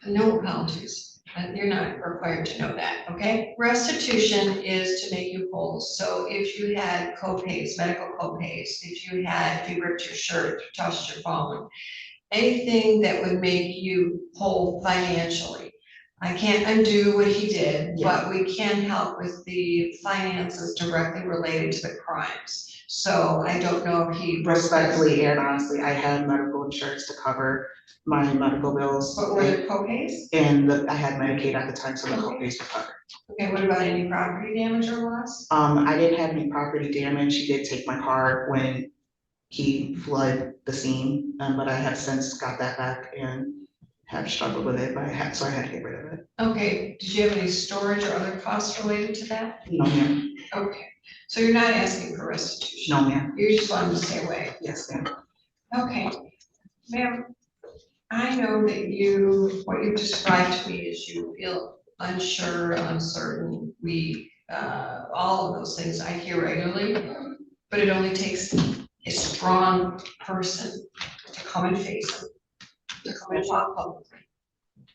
No apologies, you're not required to know that, okay? Restitution is to make you whole, so if you had co-pays, medical co-pays, if you ripped your shirt, touched your phone, anything that would make you whole financially. I can't undo what he did, but we can help with the finances directly related to the crimes. So I don't know if he. Respectfully and honestly, I had medical insurance to cover my medical bills. But were there co-pays? And I had Medicaid at the time, so the co-pays were covered. Okay, what about any property damage or loss? I didn't have any property damage. He did take my car when he fled the scene, but I have since got that back and have struggled with it, so I had to get rid of it. Okay, did you have any storage or other costs related to that? No, ma'am. Okay, so you're not asking for restitution? No, ma'am. You just want him to stay away? Yes, ma'am. Okay, ma'am, I know that what you described to me is you feel unsure, uncertain, weak, all of those things I hear regularly, but it only takes a strong person to come and face it, to come and talk publicly.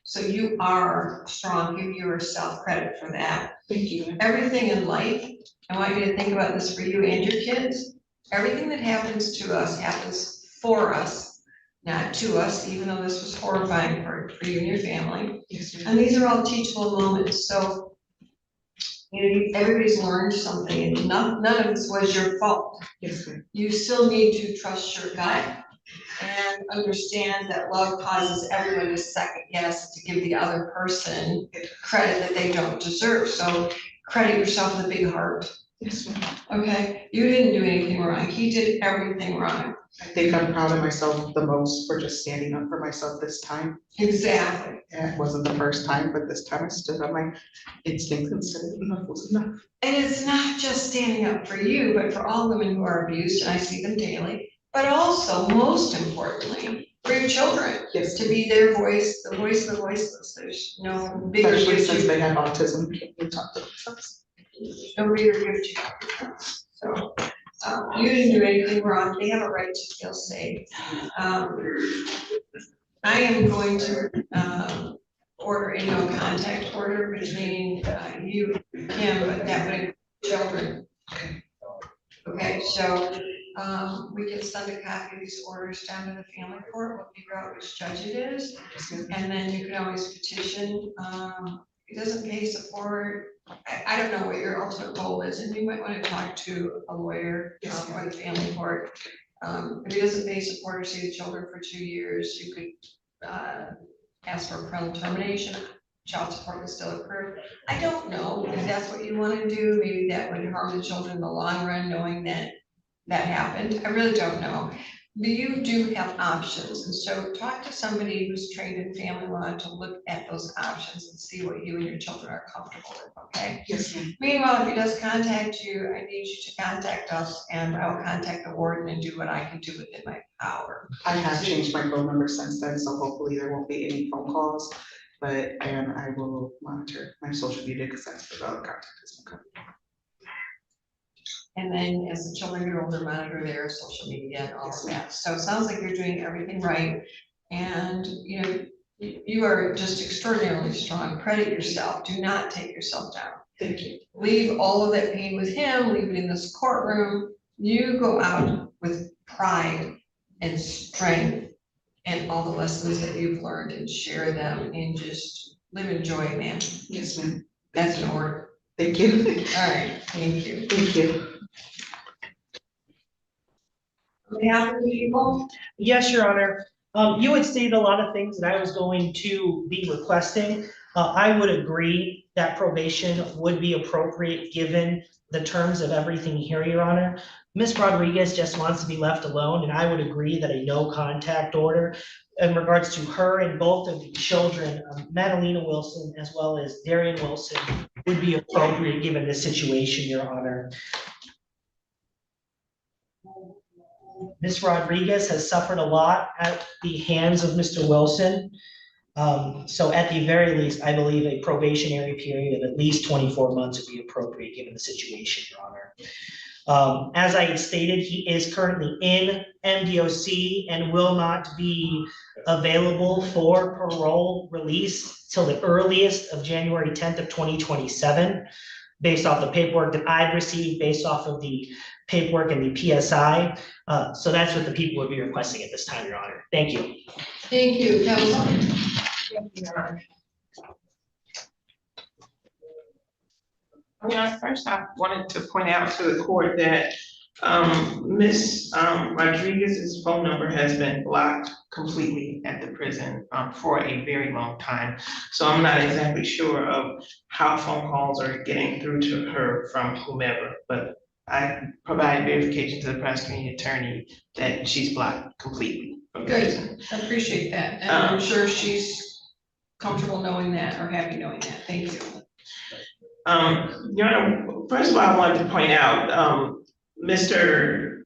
So you are strong, give yourself credit for that. Thank you. Everything in life, I want you to think about this for you and your kids, everything that happens to us happens for us, not to us, even though this was horrifying for you and your family. Yes, ma'am. And these are all teachable moments, so everybody's learned something, and none of this was your fault. Yes, ma'am. You still need to trust your gut and understand that love causes everyone to second guess, to give the other person credit that they don't deserve. So credit yourself with a big heart. Yes, ma'am. Okay, you didn't do anything wrong. He did everything wrong. I think I'm proud of myself the most for just standing up for myself this time. Exactly. And it wasn't the first time, but this time I stood on my instincts and said enough was enough. And it's not just standing up for you, but for all women who are abused, and I see them daily, but also, most importantly, for your children. Yes. To be their voice, the voice of the voiceless. There's no bigger Especially gift since you, they have autism, can't talk to themselves. no bigger gift you. So You didn't do anything wrong, they have a right to feel safe. I am going to, order a no contact order between, you, Kim, but that would include children. Okay, so, we can send a copy of these orders down to the family court, we'll figure out which judge it is. And then you can always petition, it doesn't pay support. I don't know what your ultimate goal is, and you might want to talk to a lawyer, or the family court. If it doesn't pay support or see the children for 2 years, you could, ask for parental termination, child support would still occur. I don't know if that's what you want to do, maybe that would harm the children in the long run, knowing that that happened, I really don't know. But you do have options, and so talk to somebody who's trained in family law to look at those options and see what you and your children are comfortable with, okay? Yes, ma'am. Meanwhile, if he does contact you, I need you to contact us, and I will contact the warden and do what I can do within my power. I have changed my phone number since then, so hopefully there won't be any phone calls. But, and I will monitor my social media because that's the contact is my company. And then as the children get older, monitor their social media and all of that. So it sounds like you're doing everything right. And, you know, you are just extraordinarily strong. Credit yourself. Do not take yourself down. Thank you. Leave all of that pain with him, leave it in this courtroom. You go out with pride and strength and all the lessons that you've learned and share them and just live in joy, man. Yes, ma'am. That's an order. Thank you. All right, thank you. Thank you. We have the people. Yes, Your Honor. You had stated a lot of things that I was going to be requesting. I would agree that probation would be appropriate given the terms of everything here, Your Honor. Ms. Rodriguez just wants to be left alone, and I would agree that a no contact order in regards to her and both of the children, Madalena Wilson as well as Darian Wilson, would be appropriate given this situation, Your Honor. Ms. Rodriguez has suffered a lot at the hands of Mr. Wilson. So at the very least, I believe a probationary period of at least 24 months would be appropriate given the situation, Your Honor. As I had stated, he is currently in MDOC and will not be available for parole release till the earliest of January 10th of 2027, based off the paperwork that I've received, based off of the paperwork and the PSI. So that's what the people would be requesting at this time, Your Honor. Thank you. Thank you, Council. First, I wanted to point out to the court that Ms. Rodriguez's phone number has been blocked completely at the prison for a very long time. So I'm not exactly sure of how phone calls are getting through to her from whomever, but I provide verification to the prosecuting attorney that she's blocked completely from the prison. Good, I appreciate that, and I'm sure she's comfortable knowing that or happy knowing that. Thank you. Your Honor, first of all, I wanted to point out Mr.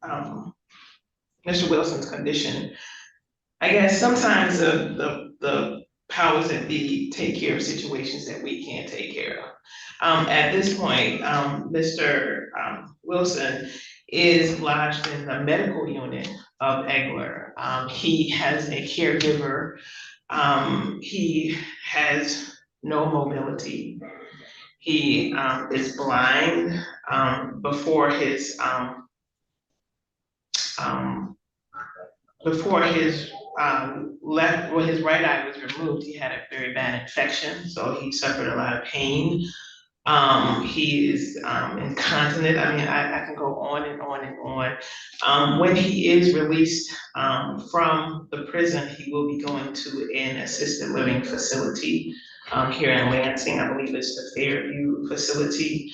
Wilson's condition. I guess sometimes the powers that be take care of situations that we can't take care of. At this point, Mr. Wilson is lodged in the medical unit of Egler. He has a caregiver. He has no mobility. He is blind. Before his his right eye was removed, he had a very bad infection, so he suffered a lot of pain. He is incontinent. I mean, I can go on and on and on. When he is released from the prison, he will be going to an assisted living facility here in Lansing. I believe it's the Fairview facility.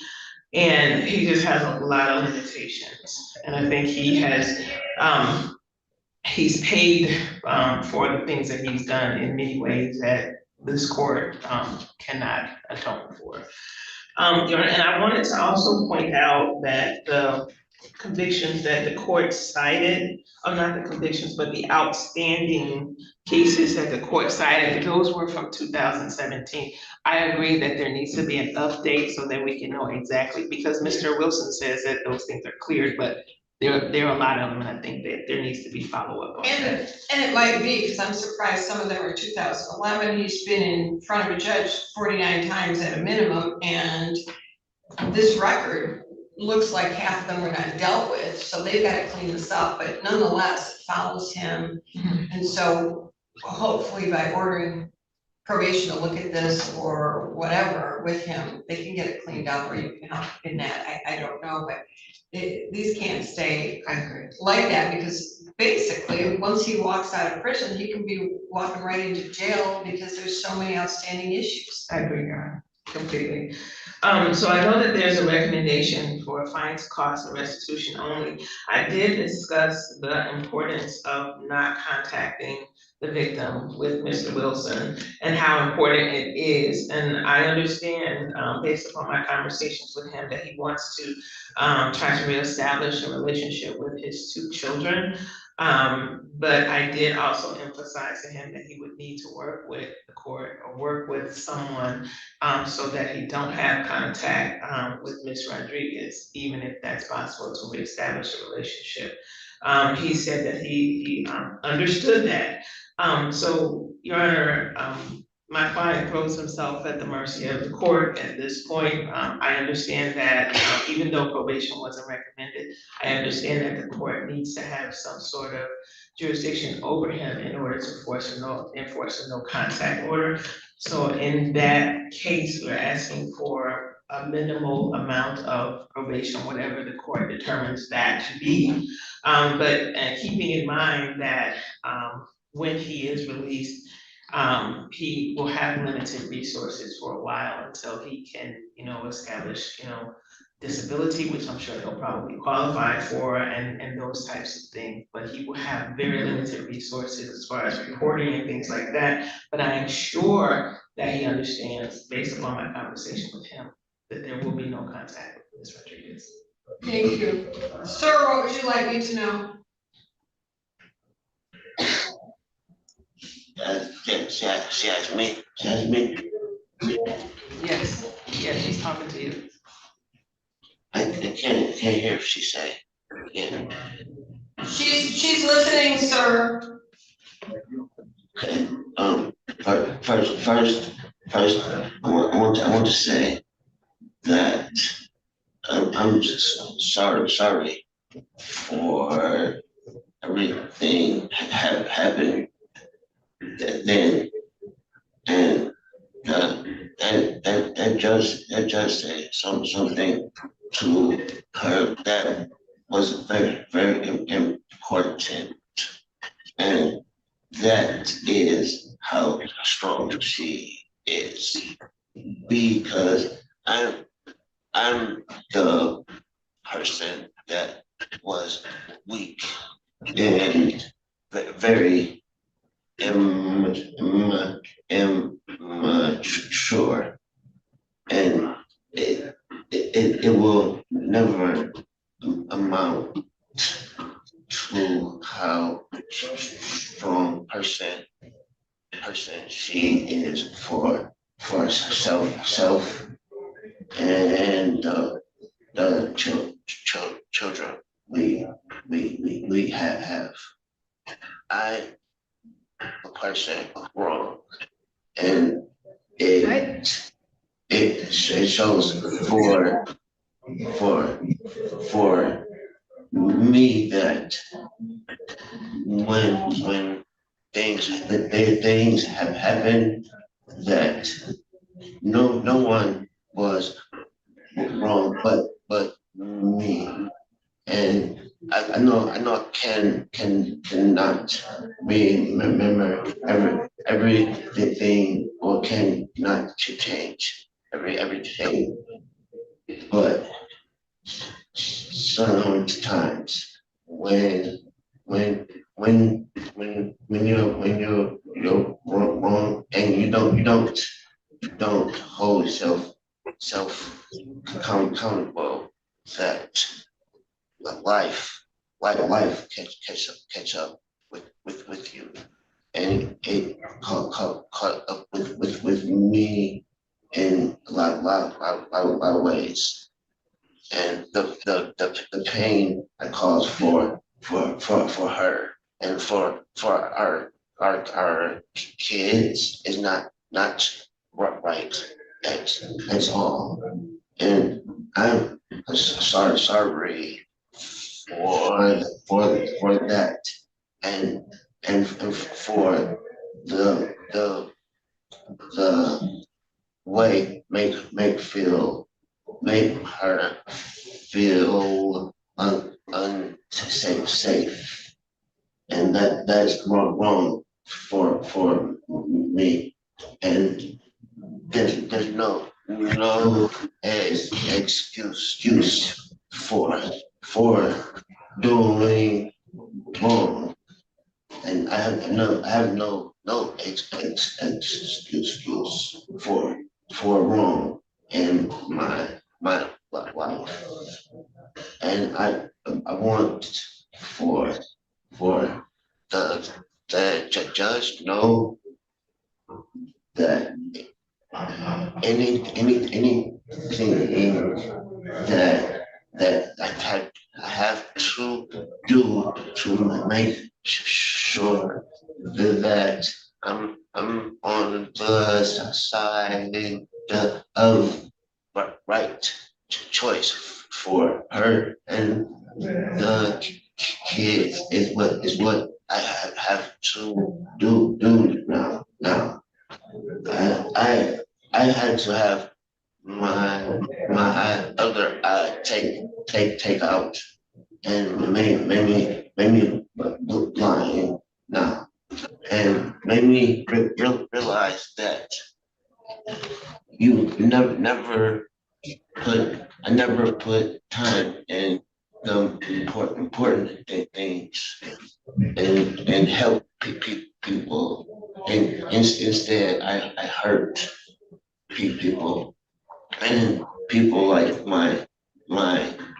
And he just has a lot of limitations. And I think he has, he's paid for the things that he's done in many ways that this court cannot atone for. And I wanted to also point out that the convictions that the court cited, or not the convictions, but the outstanding cases that the court cited, those were from 2017. I agree that there needs to be an update so that we can know exactly, because Mr. Wilson says that those things are cleared, but there are a lot of them, and I think that there needs to be follow-up on that. And it might be, because I'm surprised some of them are 2011, he's been in front of a judge 49 times at a minimum, and this record looks like half of them were not dealt with, so they've got to clean this up, but nonetheless, it follows him. And so hopefully by ordering probation to look at this or whatever with him, they can get it cleaned up, or you can help in that, I don't know, but these can't stay like that, because basically, once he walks out of prison, he can be walking right into jail because there's so many outstanding issues. I agree, Your Honor, completely. So I know that there's a recommendation for fines, costs, and restitution only. I did discuss the importance of not contacting the victim with Mr. Wilson and how important it is. And I understand, based upon my conversations with him, that he wants to try to reestablish a relationship with his two children. But I did also emphasize to him that he would need to work with the court or work with someone so that he don't have contact with Ms. Rodriguez, even if that's possible, to reestablish a relationship. He said that he understood that. So, Your Honor, my client throws himself at the mercy of the court at this point. I understand that even though probation wasn't recommended, I understand that the court needs to have some sort of jurisdiction over him in order to enforce a no contact order. So in that case, we're asking for a minimal amount of probation, whatever the court determines that to be. But keeping in mind that when he is released, he will have limited resources for a while until he can, establish, disability, which I'm sure he'll probably qualify for, and those types of things. But he will have very limited resources as far as reporting and things like that. But I am sure that he understands, based upon my conversation with him, that there will be no contact with Ms. Rodriguez. Thank you. Sir, what would you like me to know? She asked me. Yes, she's talking to you. I can't hear if she say. Yeah. She's listening, sir. Okay. First, I want to say that I'm just sorry for everything happened then, and that just say something to her that was very important, and that is how strong she is, because I'm the person that was weak and very immature, and it will never amount to how strong person she is for herself and the children we have. I a person wrong, and it shows for me that when things have happened, that no one was wrong but me, and I know I cannot remember everything, or cannot change everything, but sometimes when you're wrong, and you don't hold yourself accountable, that life catch up with you, and it caught up with me in a lot of ways. and the pain I caused for her and for our kids is not right. That's all. And I'm sorry for that and for the way make her feel unsafe safe. And that's wrong for me. And there's no excuse for doing wrong. And I have no excuse for wrong in my life. And I want for the judge know that anything that I have to do to make sure that I'm on the side of right choice for her and the kids is what I have to do now. I had to have my other eye take out and made me blind now and made me realize that you never I never put time in the important things and help people. And instead, I hurt people and people like my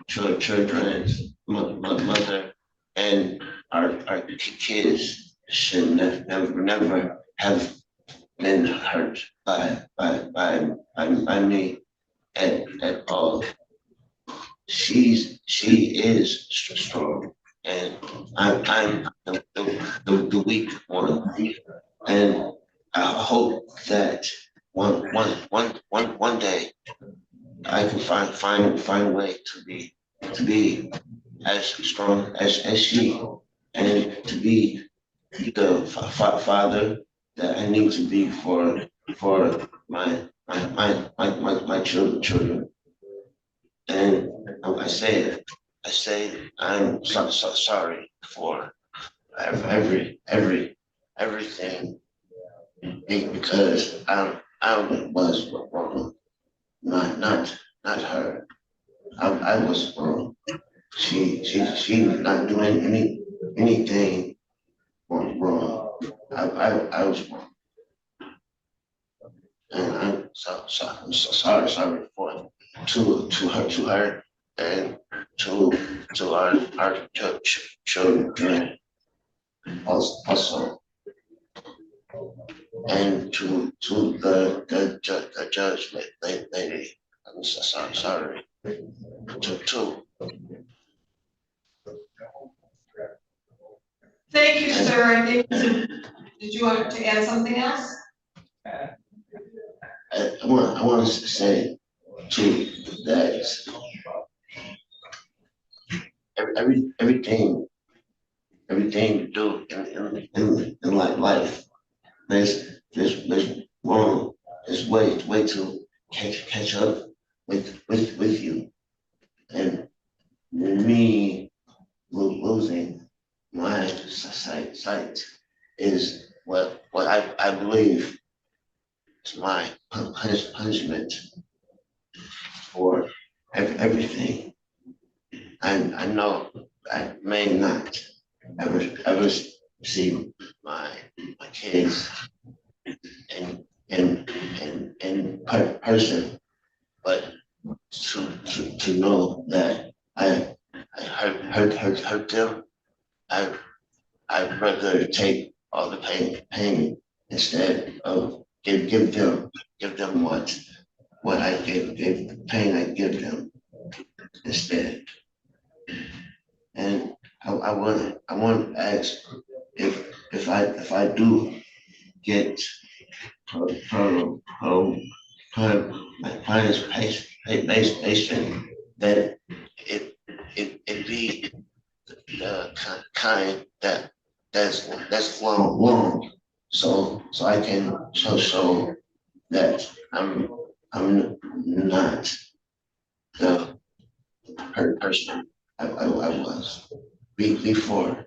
children's mother and our kids should never have been hurt by me at all. She is strong, and I'm the weak one, and I hope that one day I can find a way to be as strong as she, and to be the father that I need to be for my children. And I say I'm so sorry for everything because I was wrong, not her. I was wrong. She was not doing anything wrong. I was wrong, and I'm so sorry for to her and to our children also and to the judge lady. I'm so sorry to Thank you, sir. I think, did you want to add something else? I want to say too that everything you do in life, there's wrong. There's way to catch up with you, and me losing my sight is what I believe is my punishment for everything. I know I may not ever see my kids in person, but to know that I hurt them, I'd rather take all the pain instead of give them what I gave the pain I give them. instead. And I want to ask if I do get participation, that it be the kind that's long, so I can show that I'm not the person I was before.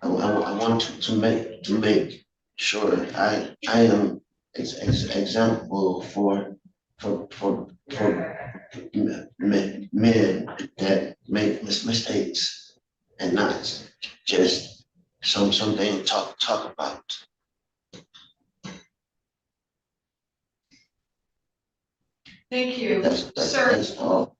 I want to make sure I am example for men that make mistakes and not just something talk about. Thank you, That's sir. all.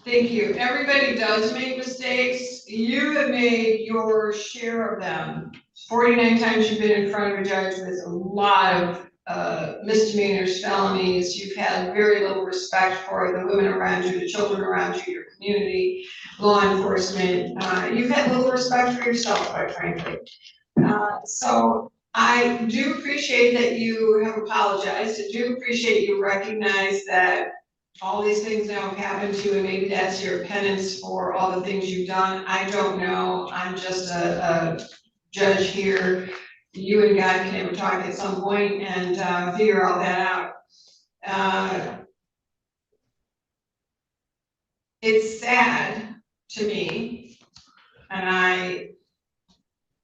Thank you. Everybody does make mistakes. You have made your share of them. 49 times you've been in front of a judge with a lot of misdemeanors, felonies. You've had very little respect for the women around you, the children around you, your community, law enforcement. You've had little respect for yourself, quite frankly. So I do appreciate that you have apologized. I do appreciate you recognize that all these things now have happened to you, and maybe that's your penance for all the things you've done. I don't know. I'm just a judge here. You and God can have a talk at some point and figure all that out. It's sad to me, and I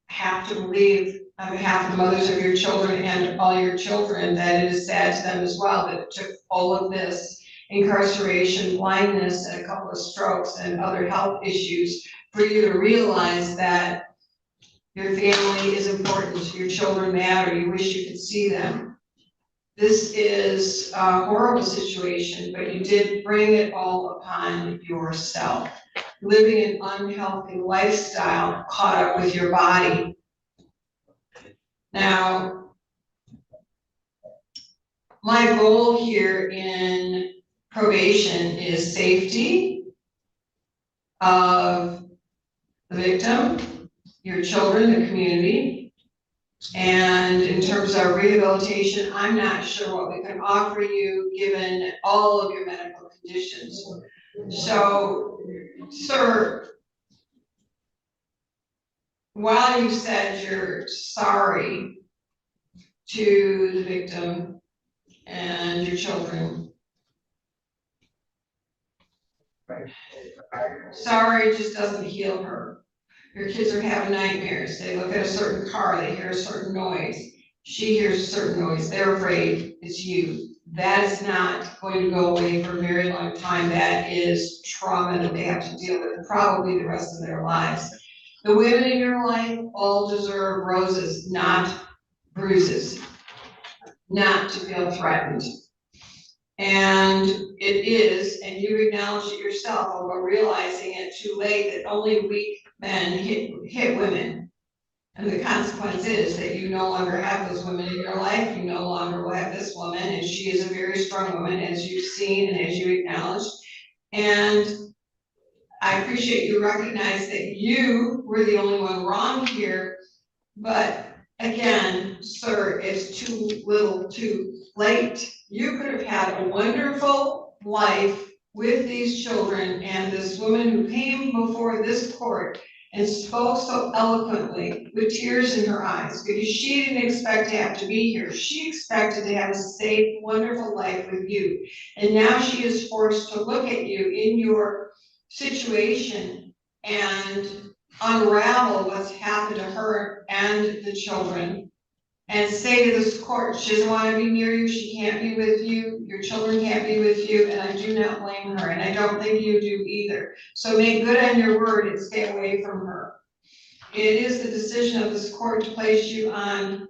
have to believe on behalf of the mothers of your children and all your children that it is sad to them as well, that it took all of this incarceration, blindness, and a couple of strokes and other health issues for you to realize that your family is important, your children matter, you wish you could see them. This is a horrible situation, but you did bring it all upon yourself. Living an unhealthy lifestyle caught up with your body. Now, my goal here in probation is safety of the victim, your children, the community. And in terms of rehabilitation, I'm not sure what we can offer you given all of your medical conditions. So, sir, while you said you're sorry to the victim and your children, sorry just doesn't heal her. Your kids are having nightmares. They look at a certain car, they hear a certain noise. She hears a certain noise. They're afraid it's you. That is not going to go away for a very long time. That is trauma that they have to deal with probably the rest of their lives. The women in your life all deserve roses, not bruises, not to feel threatened. And it is, and you acknowledge it yourself, although realizing it too late, that only weak men hit women. And the consequence is that you no longer have those women in your life, you no longer will have this woman, and she is a very strong woman, as you've seen and as you acknowledged. And I appreciate you recognize that you were the only one wrong here, but again, sir, it's too little too late. You could have had a wonderful life with these children and this woman who came before this court and spoke so eloquently with tears in her eyes because she didn't expect to have to be here. She expected to have a safe, wonderful life with you. And now she is forced to look at you in your situation and unravel what's happened to her and the children and say to this court, she doesn't want to be near you, she can't be with you, your children can't be with you, and I do not blame her, and I don't think you do either. So make good on your word and stay away from her. It is the decision of this court to place you on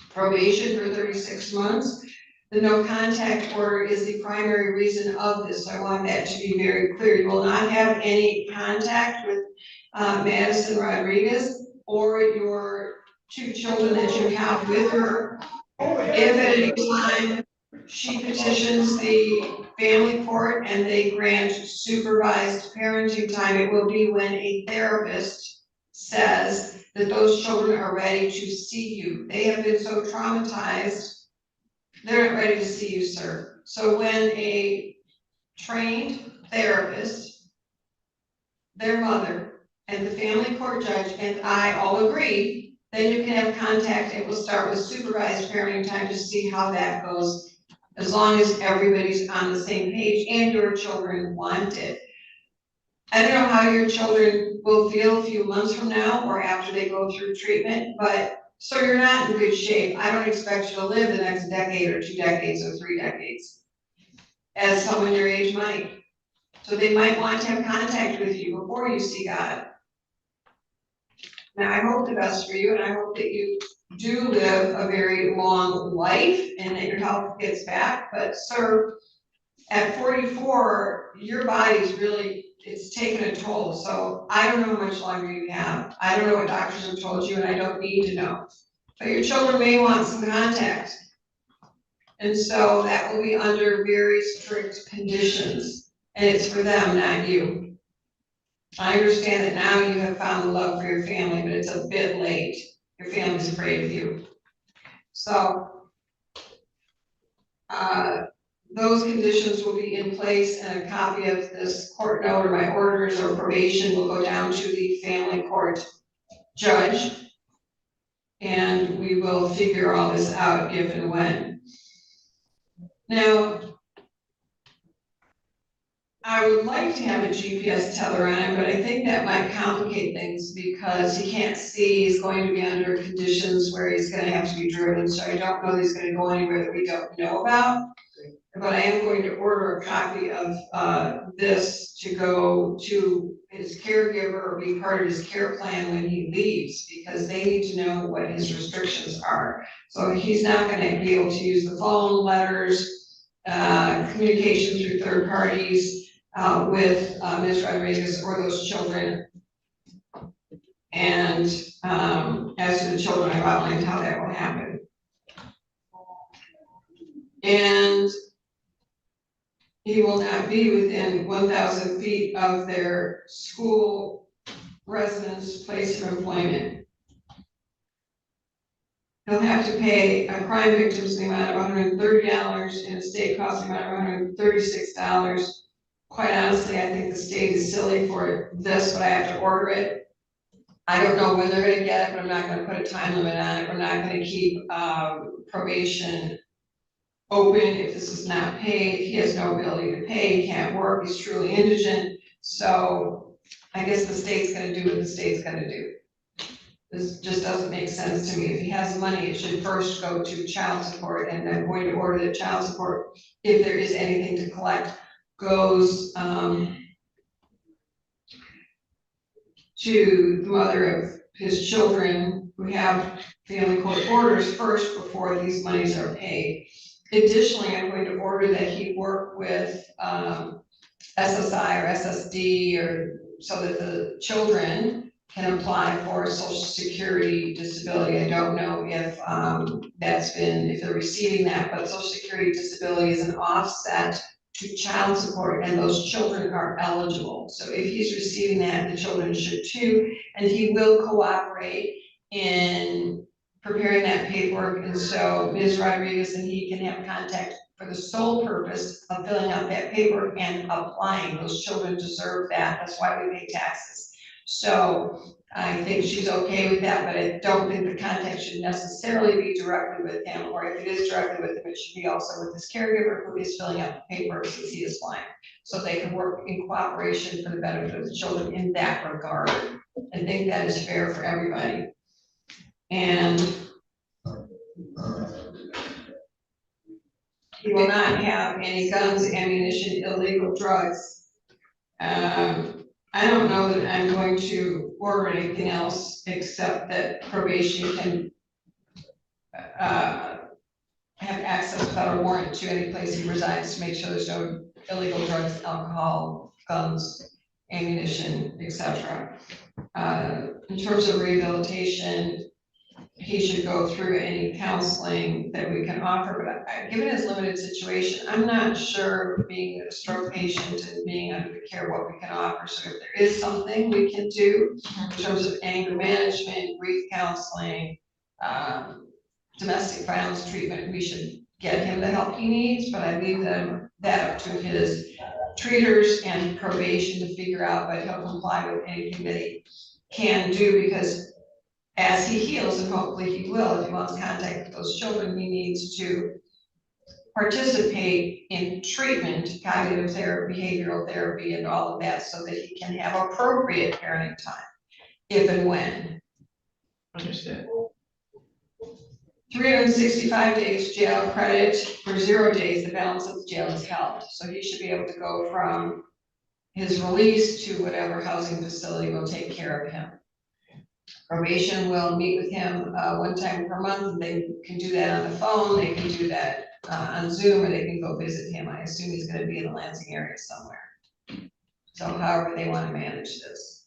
probation for 36 months. The no contact order is the primary reason of this. I want that to be very clear. You will not have any contact with Madison Rodriguez or your two children that you have with her. If at any time she petitions the family court and they grant supervised parenting time. It will be when a therapist says that those children are ready to see you. They have been so traumatized, they're not ready to see you, sir. So when a trained therapist, their mother, and the family court judge and I all agree, then you can have contact and we'll start with supervised parenting time to see how that goes. As long as everybody's on the same page and your children want it. I don't know how your children will feel a few months from now or after they go through treatment, but so you're not in good shape. I don't expect you to live the next decade or 2 decades or 3 decades, as someone your age might. So they might want to have contact with you before you see God. Now, I hope the best for you, and I hope that you do live a very long life and that your health gets back. But sir, at 44, your body's really, it's taken a toll. So I don't know how much longer you have. I don't know what doctors have told you, and I don't need to know. But your children may want some contact. And so that will be under very strict conditions. And it's for them, not you. I understand that now you have found the love for your family, but it's a bit late. Your family's afraid of you. So, those conditions will be in place, and a copy of this court note or my orders or probation will go down to the family court judge. And we will figure all this out if and when. Now, I would like to have a GPS teller on him, but I think that might complicate things because he can't see. He's going to be under conditions where he's gonna have to be driven, so I don't know that he's gonna go anywhere that we don't know about. But I am going to order a copy of this to go to his caregiver or be part of his care plan when he leaves, because they need to know what his restrictions are. So he's not gonna be able to use the phone, letters, communication through third parties, with Ms. Rodriguez or those children. And as to the children, I've outlined how that will happen. And he will not be within 1,000 feet of their school, residence, place of employment. He'll have to pay a crime victims the amount of $130 and a state cost the amount of $136. Quite honestly, I think the state is silly for this, but I have to order it. I don't know when they're gonna get it, but I'm not gonna put a time limit on it. We're not gonna keep probation open if this is not paid. He has no ability to pay, he can't work, he's truly indigent. So I guess the state's gonna do what the state's gonna do. This just doesn't make sense to me. If he has money, it should first go to child support, and I'm going to order the child support, if there is anything to collect, goes to the mother of his children who have family court orders first before these monies are paid. Additionally, I'm going to order that he work with SSI or SSD, or so that the children can apply for Social Security disability. I don't know if that's been, if they're receiving that, but Social Security disability is an offset to child support, and those children are eligible. So if he's receiving that, the children should too, and he will cooperate in preparing that paperwork. And so Ms. Rodriguez and he can have contact for the sole purpose of filling out that paperwork and applying. Those children deserve that. That's why we pay taxes. So I think she's okay with that, but I don't think the contact should necessarily be directly with him, or if it is directly with him, it should be also with his caregiver who is filling out the paperwork since he is blind. So they can work in cooperation for the benefit of the children in that regard. I think that is fair for everybody. And he will not have any guns, ammunition, illegal drugs. I don't know that I'm going to order anything else except that probation can have access without a warrant to any place he resides to make sure there's no illegal drugs, alcohol, guns, ammunition, etc. In terms of rehabilitation, he should go through any counseling that we can offer, but given his limited situation, I'm not sure, being a stroke patient and being under the care, what we can offer. So if there is something we can do in terms of anger management, grief counseling, domestic violence treatment, we should get him the help he needs, but I leave that up to his treaters and probation to figure out, but he'll comply with anything that he can do, because as he heals, and hopefully he will, if he wants contact with those children, he needs to participate in treatment, cognitive therapy, behavioral therapy, and all of that, so that he can have appropriate parenting time, if and when. Understood. 365 days jail credit. For 0 days, the balance of the jail is held. So he should be able to go from his release to whatever housing facility will take care of him. Probation will meet with him 1 time per month. They can do that on the phone, they can do that on Zoom, or they can go visit him. I assume he's gonna be in the Lansing area somewhere. So however they wanna manage this.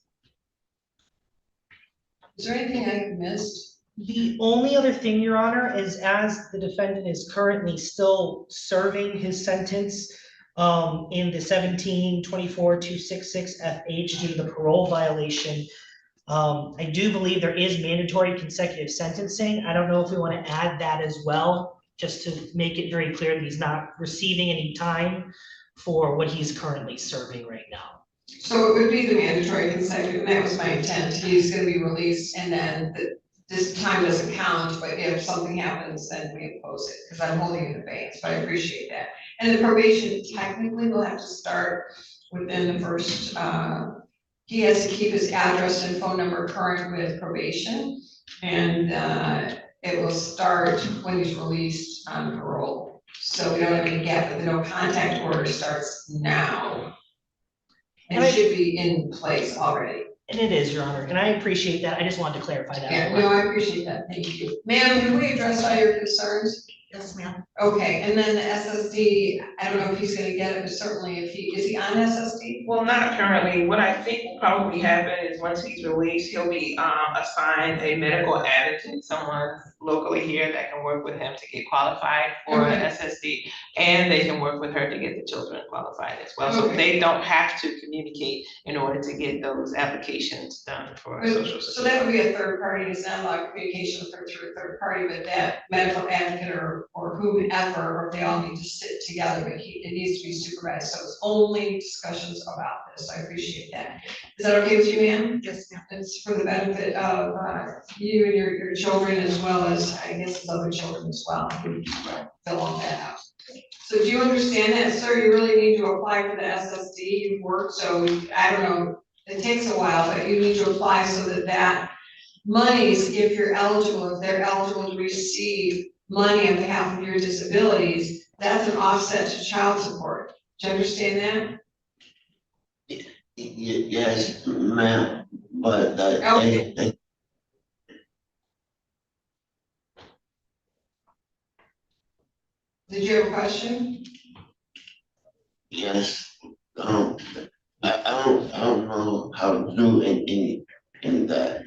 Is there anything I missed? The only other thing, Your Honor, is as the defendant is currently still serving his sentence in the 17-24-266 FH due to the parole violation, I do believe there is mandatory consecutive sentencing. I don't know if we want to add that as well, just to make it very clear that he's not receiving any time for what he's currently serving right now. So it would be the mandatory consecutive, and that was my intent. He's gonna be released, and then this time doesn't count, but if something happens, then we impose it, because I'm holding in abeyance, but I appreciate that. And the probation technically will have to start within the first, he has to keep his address and phone number current with probation, and it will start when he's released on parole. So we don't have any gap, but the no contact order starts now. And it should be in place already. And it is, Your Honor, and I appreciate that. I just wanted to clarify that. Yeah, no, I appreciate that, thank you. Ma'am, have we addressed all your concerns? Yes, ma'am. Okay, and then the SSD, I don't know if he's gonna get it, but certainly if is he on SSD? Well, not currently. What I think will probably happen is once he's released, he'll be assigned a medical advocate, someone locally here that can work with him to get qualified for Okay. SSD, and they can work with her to get the children qualified as well. So Okay. they don't have to communicate in order to get those applications done for social So security. that would be a third party, it's not like communication through a third party, but that medical advocate or whomever, or they all need to sit together, but it needs to be supervised, so it's only discussions about this. I appreciate that. Is that okay with you, ma'am? Yes, ma'am. It's for the benefit of you and your children, as well as, I guess, his other children as well, who fill all that out. So do you understand that, sir? You really need to apply for the SSD. You've worked, so I don't know, it takes a while, but you need to apply so that monies, if you're eligible, if they're eligible to receive money on behalf of your disabilities, that's an offset to child support. Do you understand that? Yes, ma'am, but Okay. Did you have a question? yes, I don't know how to do any of that.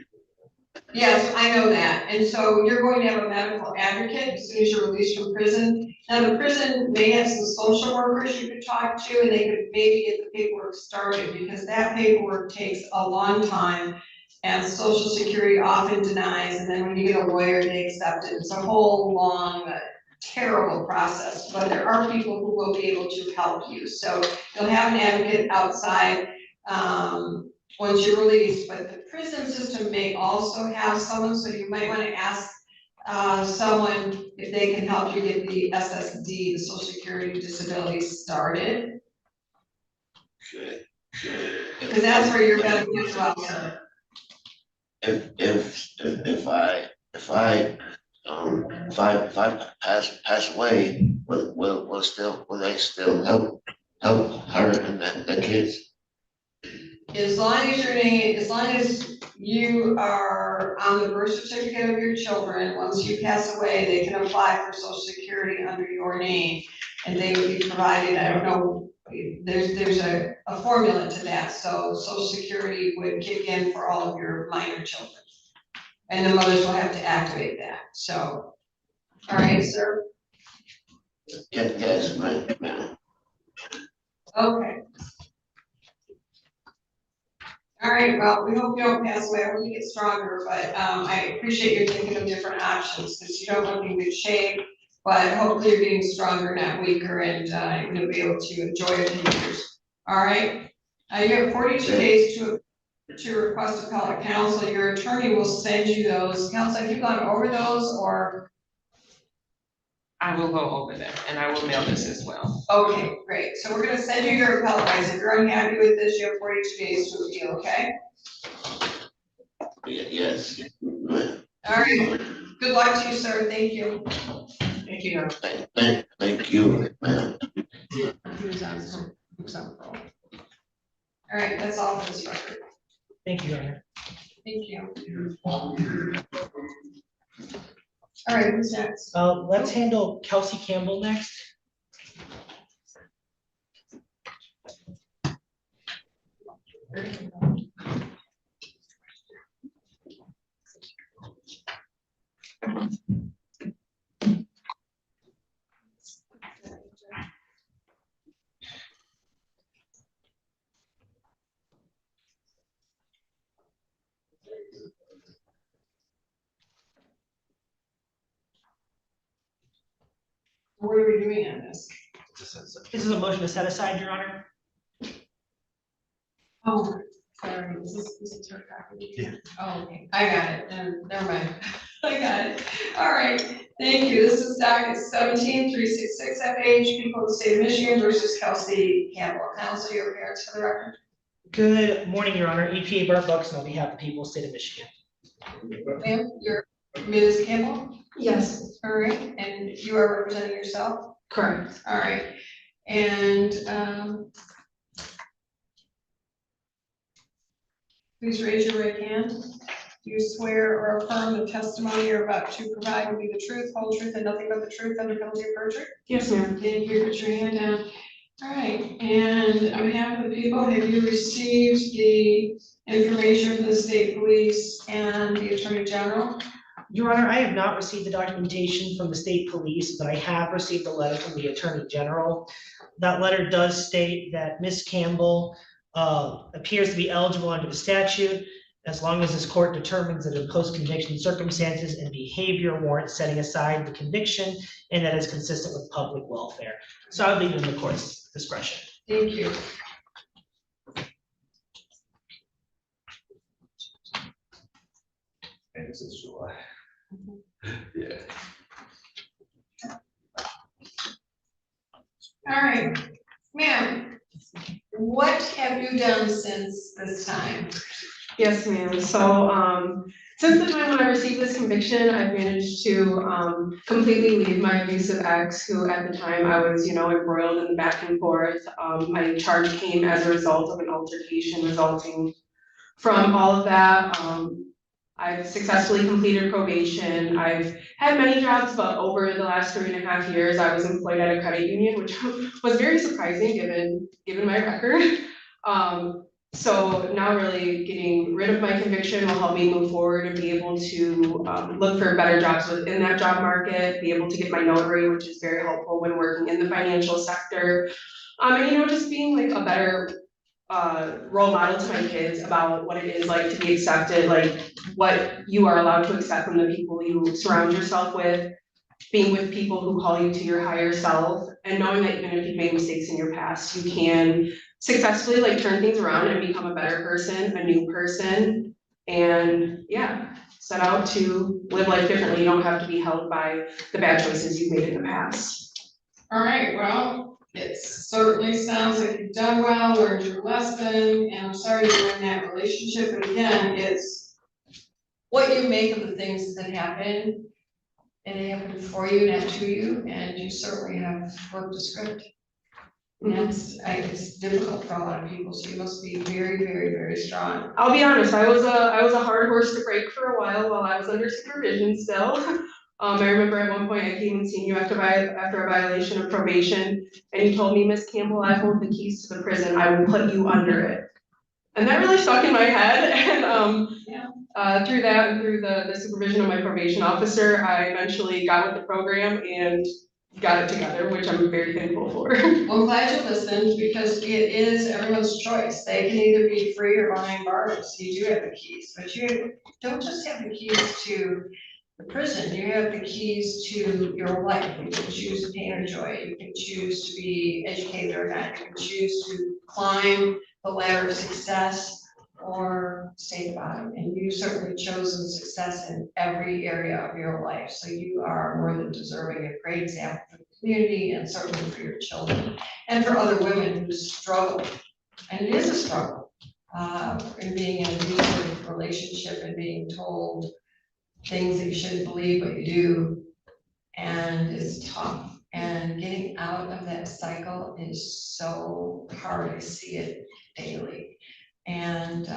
Yes, I know that, and so you're going to have a medical advocate as soon as you're released from prison. Now, the prison may have some social workers you could talk to, and they could maybe get the paperwork started, because that paperwork takes a long time, and Social Security often denies, and then when you get a lawyer, they accept it. It's a whole long, terrible process, but there are people who will be able to help you. So you'll have an advocate outside, once you're released, but the prison system may also have someone, so you might want to ask someone if they can help you get the SSD, the Social Security Disability, started. Okay. Because that's where your benefits are also. If I pass away, will they still help her and the kids? As long as your name, as long as you are on the birth certificate of your children, once you pass away, they can apply for Social Security under your name, and they would be provided, I don't know, there's a formula to that, so Social Security would kick in for all of your minor children. and the mothers will have to activate that, so. All right, sir, Yes, ma'am. okay. All right, well, we hope you don't pass away, I hope you get stronger, but, I appreciate you thinking of different options, because you don't look in good shape. But hopefully you're getting stronger, not weaker, and, you'll be able to enjoy it in years. All right? You have 42 days to request appellate counsel, your attorney will send you those. Counsel, have you gone over those, or? I will go over them and I will mail this as well. Okay, great, so we're gonna send you your appellate rights, if you're unhappy with this, you have 42 days to appeal, okay? Yes. All right, good luck to you, sir, thank you. Thank you. Thank you, ma'am. He was on parole. All right, that's all for this record, Thank you, Your Honor. thank you. All right, who's next? Let's handle Kelsey Campbell next. What are we doing on this? This is a motion to set aside, Your Honor. Oh, sorry, this is her copy. Yeah. Oh, okay, I got it, never mind, I got it. All right, thank you, this is docket 17366 FH, people of the state of Michigan versus Kelsey Campbell. Counsel, your appearance for the record. Good morning, Your Honor. EPA Bart Bucks on behalf of the people of the state of Michigan. Ma'am, you're Ms. Campbell? Yes, All right, and you are representing yourself? correct. All right, and, please raise your right hand. Do you swear or affirm the testimony you're about to provide will be the truth, whole truth, and nothing but the truth under penalty of perjury? Yes, ma'am. Thank you, put your hand down. All right, and on behalf of the people, have you received the information from the state police and the attorney general? Your Honor, I have not received the documentation from the state police, but I have received a letter from the attorney general. That letter does state that Ms. Campbell appears to be eligible under the statute as long as this court determines that in post-conviction circumstances and behavior warrant setting aside the conviction and that is consistent with public welfare. So I would leave it in the court's discretion. Thank you. And this is July. Yeah. All right, ma'am, what have you done since this time? Yes, ma'am. So, since the time when I received this conviction, I've managed to, completely leave my abusive ex, who at the time I was, embroiled in the back and forth. My charge came as a result of an altercation resulting from all of that. I've successfully completed probation. I've had many jobs, but over the last 3.5 years, I was employed at a credit union, which was very surprising given my record. So now really getting rid of my conviction will help me move forward and be able to look for better jobs within that job market, be able to get my notary, which is very helpful when working in the financial sector. And just being like a better role model to my kids about what it is like to be accepted, like what you are allowed to accept from the people you surround yourself with, being with people who call you to your higher self, and knowing that even if you've made mistakes in your past, you can successfully like turn things around and become a better person, a new person, and yeah, set out to live life differently. You don't have to be held by the bad choices you've made in the past. All right, well, it certainly sounds like you've done well, learned your lesson, and I'm sorry you were in that relationship, but again, it's what you make of the things that happen, and they happen for you, not to you, and you certainly have flipped the script. And it's difficult for a lot of people, so you must be very, very, very strong. I'll be honest, I was a hard horse to break for a while I was under supervision still. I remember at one point I came and seen you after a violation of probation, and you told me, Miss Campbell, I hold the keys to the prison, I will put you under it. And that really stuck in my head, and through that and through the supervision of my probation officer, I eventually got with the program and got it together, which I'm very thankful for. Well, I'm glad you listened, because it is everyone's choice. They can either be free or behind bars. You do have the keys, but you don't just have the keys to the prison, you have the keys to your life. You can choose pain or joy. You can choose to be educated or not. You can choose to climb the ladder of success or stay at the bottom. And you've certainly chosen success in every area of your life. So you are more than deserving, a great example for the community and certainly for your children and for other women who struggle. And it is a struggle in being in an abusive relationship and being told things that you shouldn't believe, but you do, and it's tough. And getting out of that cycle is so hard. I see it daily. And,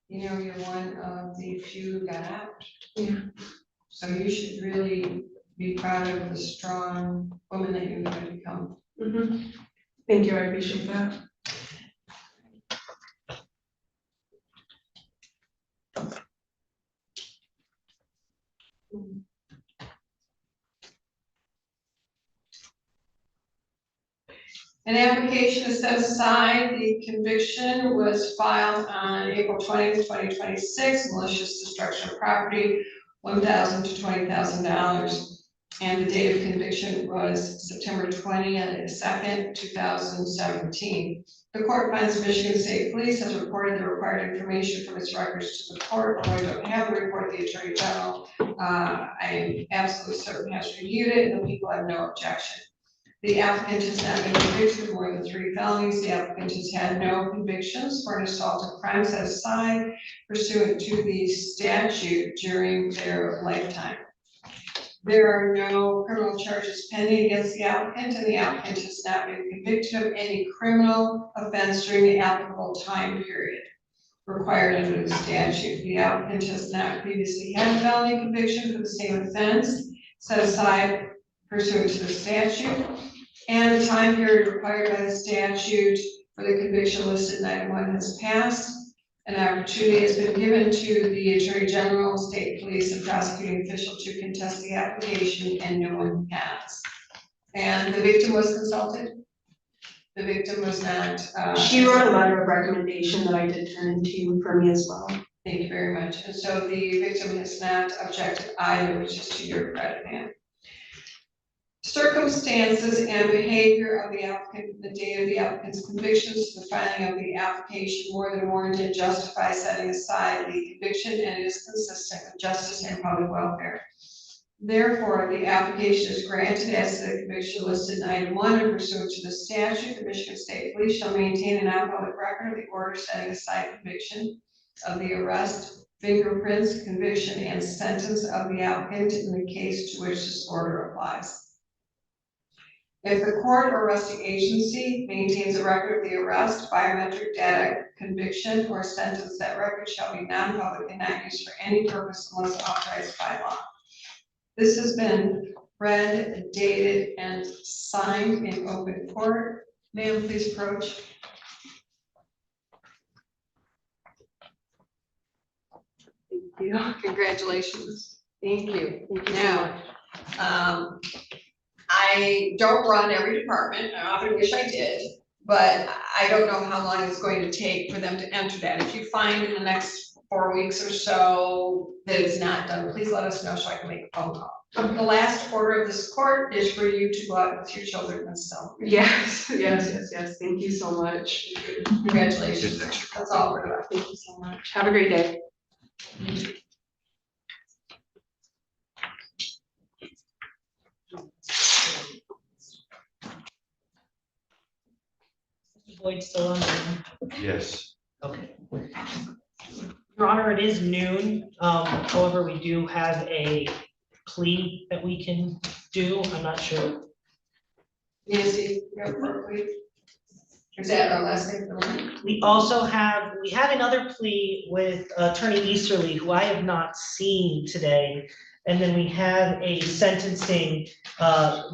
you know, you're one of the few who got out. Yeah. So you should really be proud of the strong woman that you're going to become. Mm-hmm. Thank you, I appreciate that. An application to set aside the conviction was filed on April 20th, 2026, malicious destruction of property, $1,000 to $20,000. And the date of conviction was September 22nd, 2017. The court finds Michigan State Police has reported the required information from its records to the court. Although I don't have the report, the Attorney General, I am absolutely certain has reviewed it, and the people have no objection. The applicant has not been convicted of more than 3 felonies. The applicant has had no convictions for an assault of crime set aside pursuant to the statute during their lifetime. There are no criminal charges pending against the applicant, and the applicant has not been convicted of any criminal offense during the applicable time period required under the statute. The applicant has not previously had a felony conviction for the same offense set aside pursuant to the statute. And the time period required by the statute for the conviction listed in item 1 has passed. An opportunity has been given to the Attorney General, State Police, and prosecuting official to contest the application, and no one has. And the victim was consulted? The victim was not. She wrote a letter of recommendation that I did turn into you for me as well. Thank you very much. And so the victim has not objected either, which is to your credit, ma'am. Circumstances and behavior of the applicant, the date of the applicant's convictions to the filing of the application more than warranted justify setting aside the conviction, and it is consistent with justice and public welfare. Therefore, the application is granted as to the conviction listed in item 1 and pursuant to the statute. The Michigan State Police shall maintain a non-public record of the order setting aside conviction, of the arrest, fingerprints, conviction, and sentence of the applicant in the case to which this order applies. If the court or arresting agency maintains a record of the arrest, biometric data, conviction, or sentence, that record shall be non-public and not used for any purpose unless authorized by law. This has been read, dated, and signed in open court. Ma'am, please approach. Thank you. Congratulations. Thank you. Thank you so Now, much. I don't run every department. I often wish I did, but I don't know how long it's going to take for them to enter that. If you find in the next 4 weeks or so that it's not done, please let us know so I can make a phone call. The last order of this court is for you to go out with your children and celebrate. Yes. Thank you so much. Congratulations. That's all we're doing. Thank you so much. Have a great day. Boyd still on? Yes. Okay. Your Honor, it is noon. However, we do have a plea that we can do. I'm not sure. Nancy, you have a plea? Is that our last name? We also have, we have another plea with Attorney Easterly, who I have not seen today. And then we have a sentencing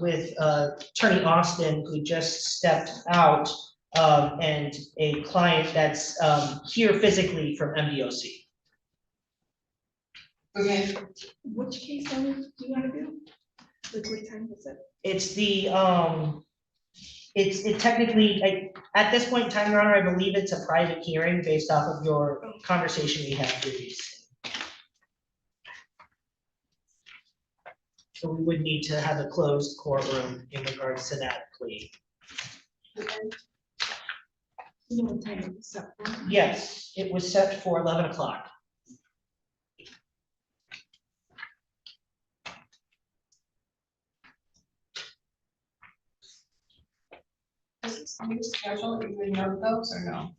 with Attorney Austin, who just stepped out. and a client that's, here physically from MDOC. Okay, Which case do you wanna do? Like what time was it? It's the, it technically, at this point in time, Your Honor, I believe it's a private hearing based off of your conversation we had previously. So we would need to have a closed courtroom in regards to that plea. You know what time it was set for? Yes, it was set for 11 o'clock. is this new schedule, you would note those or no?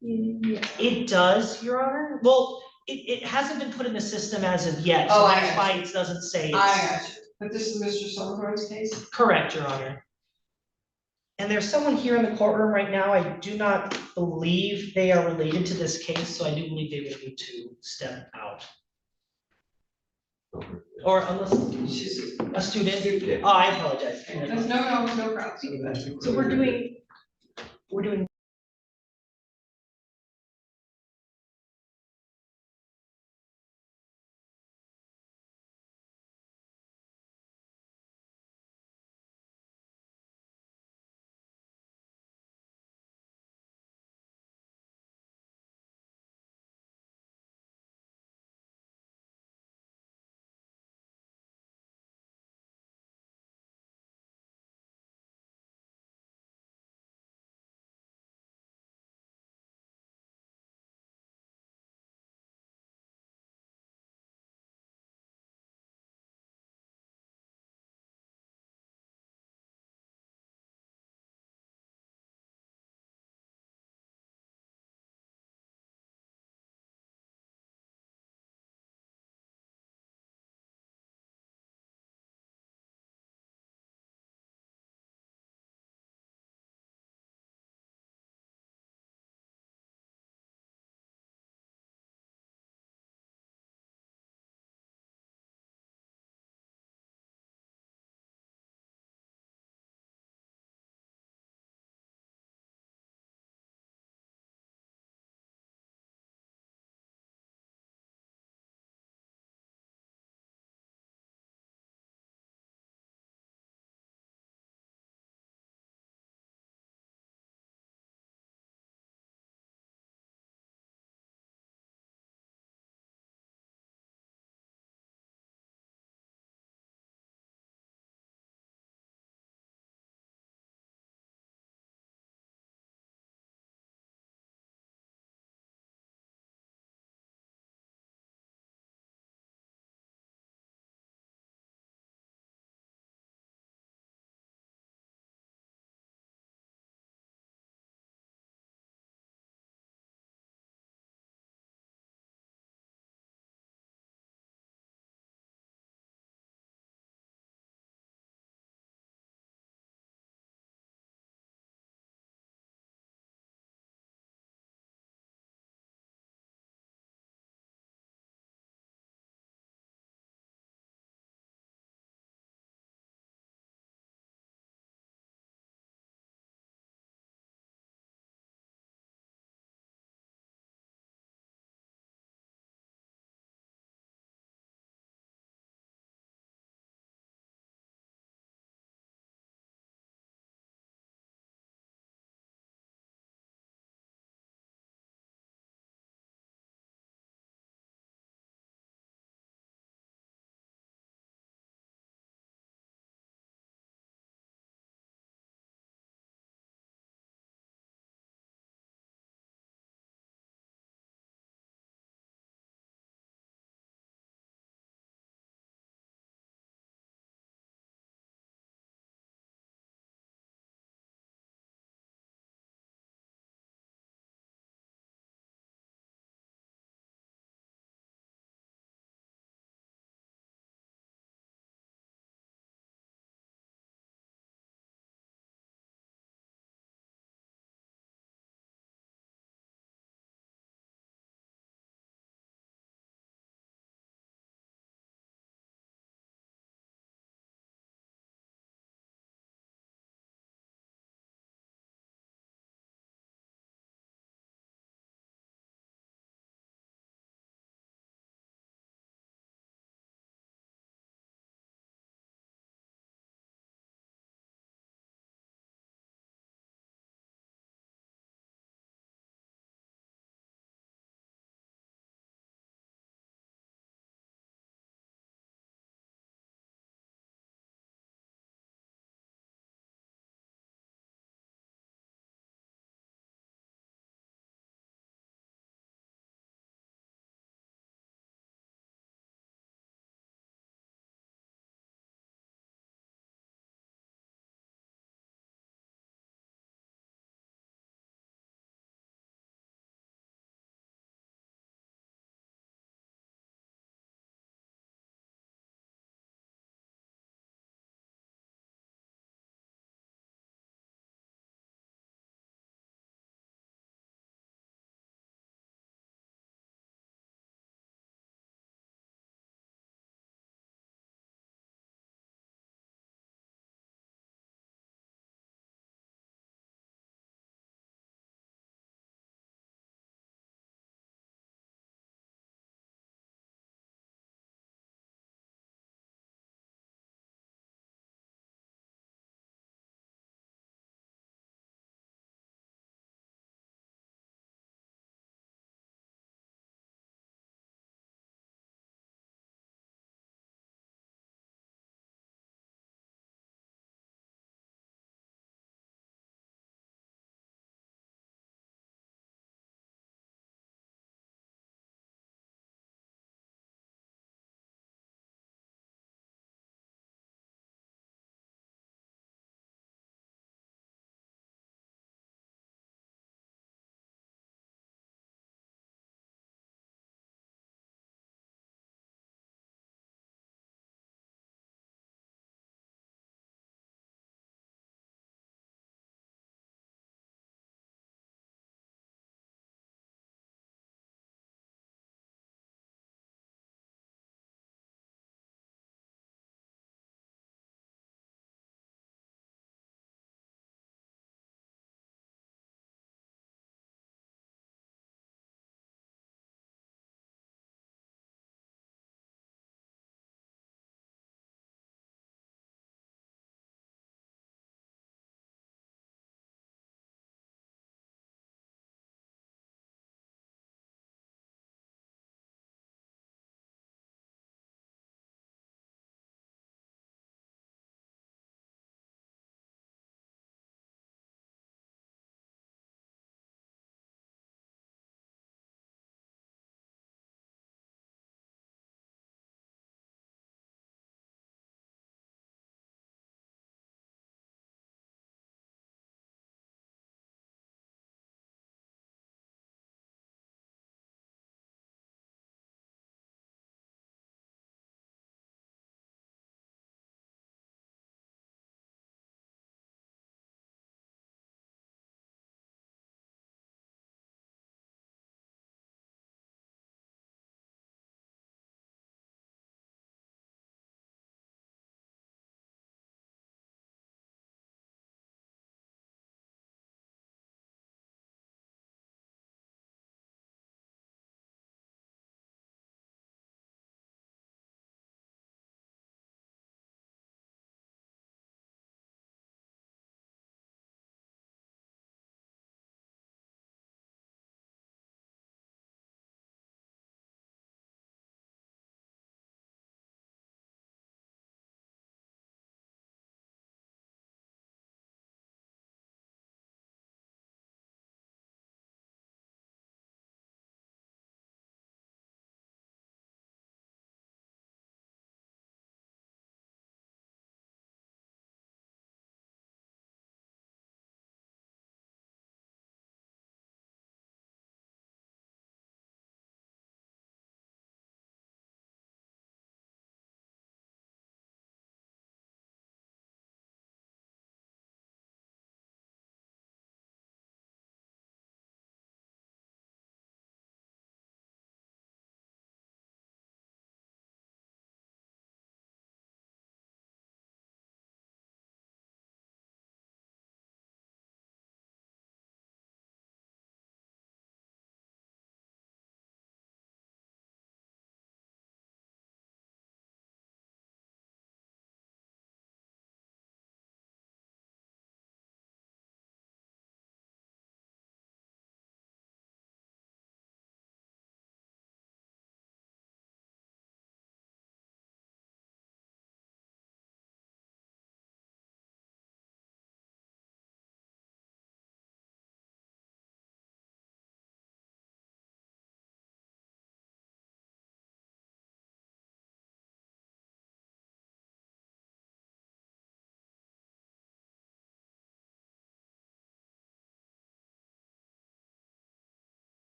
Yeah. It does, Your Honor. Well, it hasn't been put in the system as of yet, Oh, so I that's got why it doesn't say I it's got you, but this is Mr. Silverthorne's case? correct, Your Honor. And there's someone here in the courtroom right now. I do not believe they are related to this case, so I do believe they would need to step out. Or unless She's, a student. Oh, I apologize. no problem. So we're doing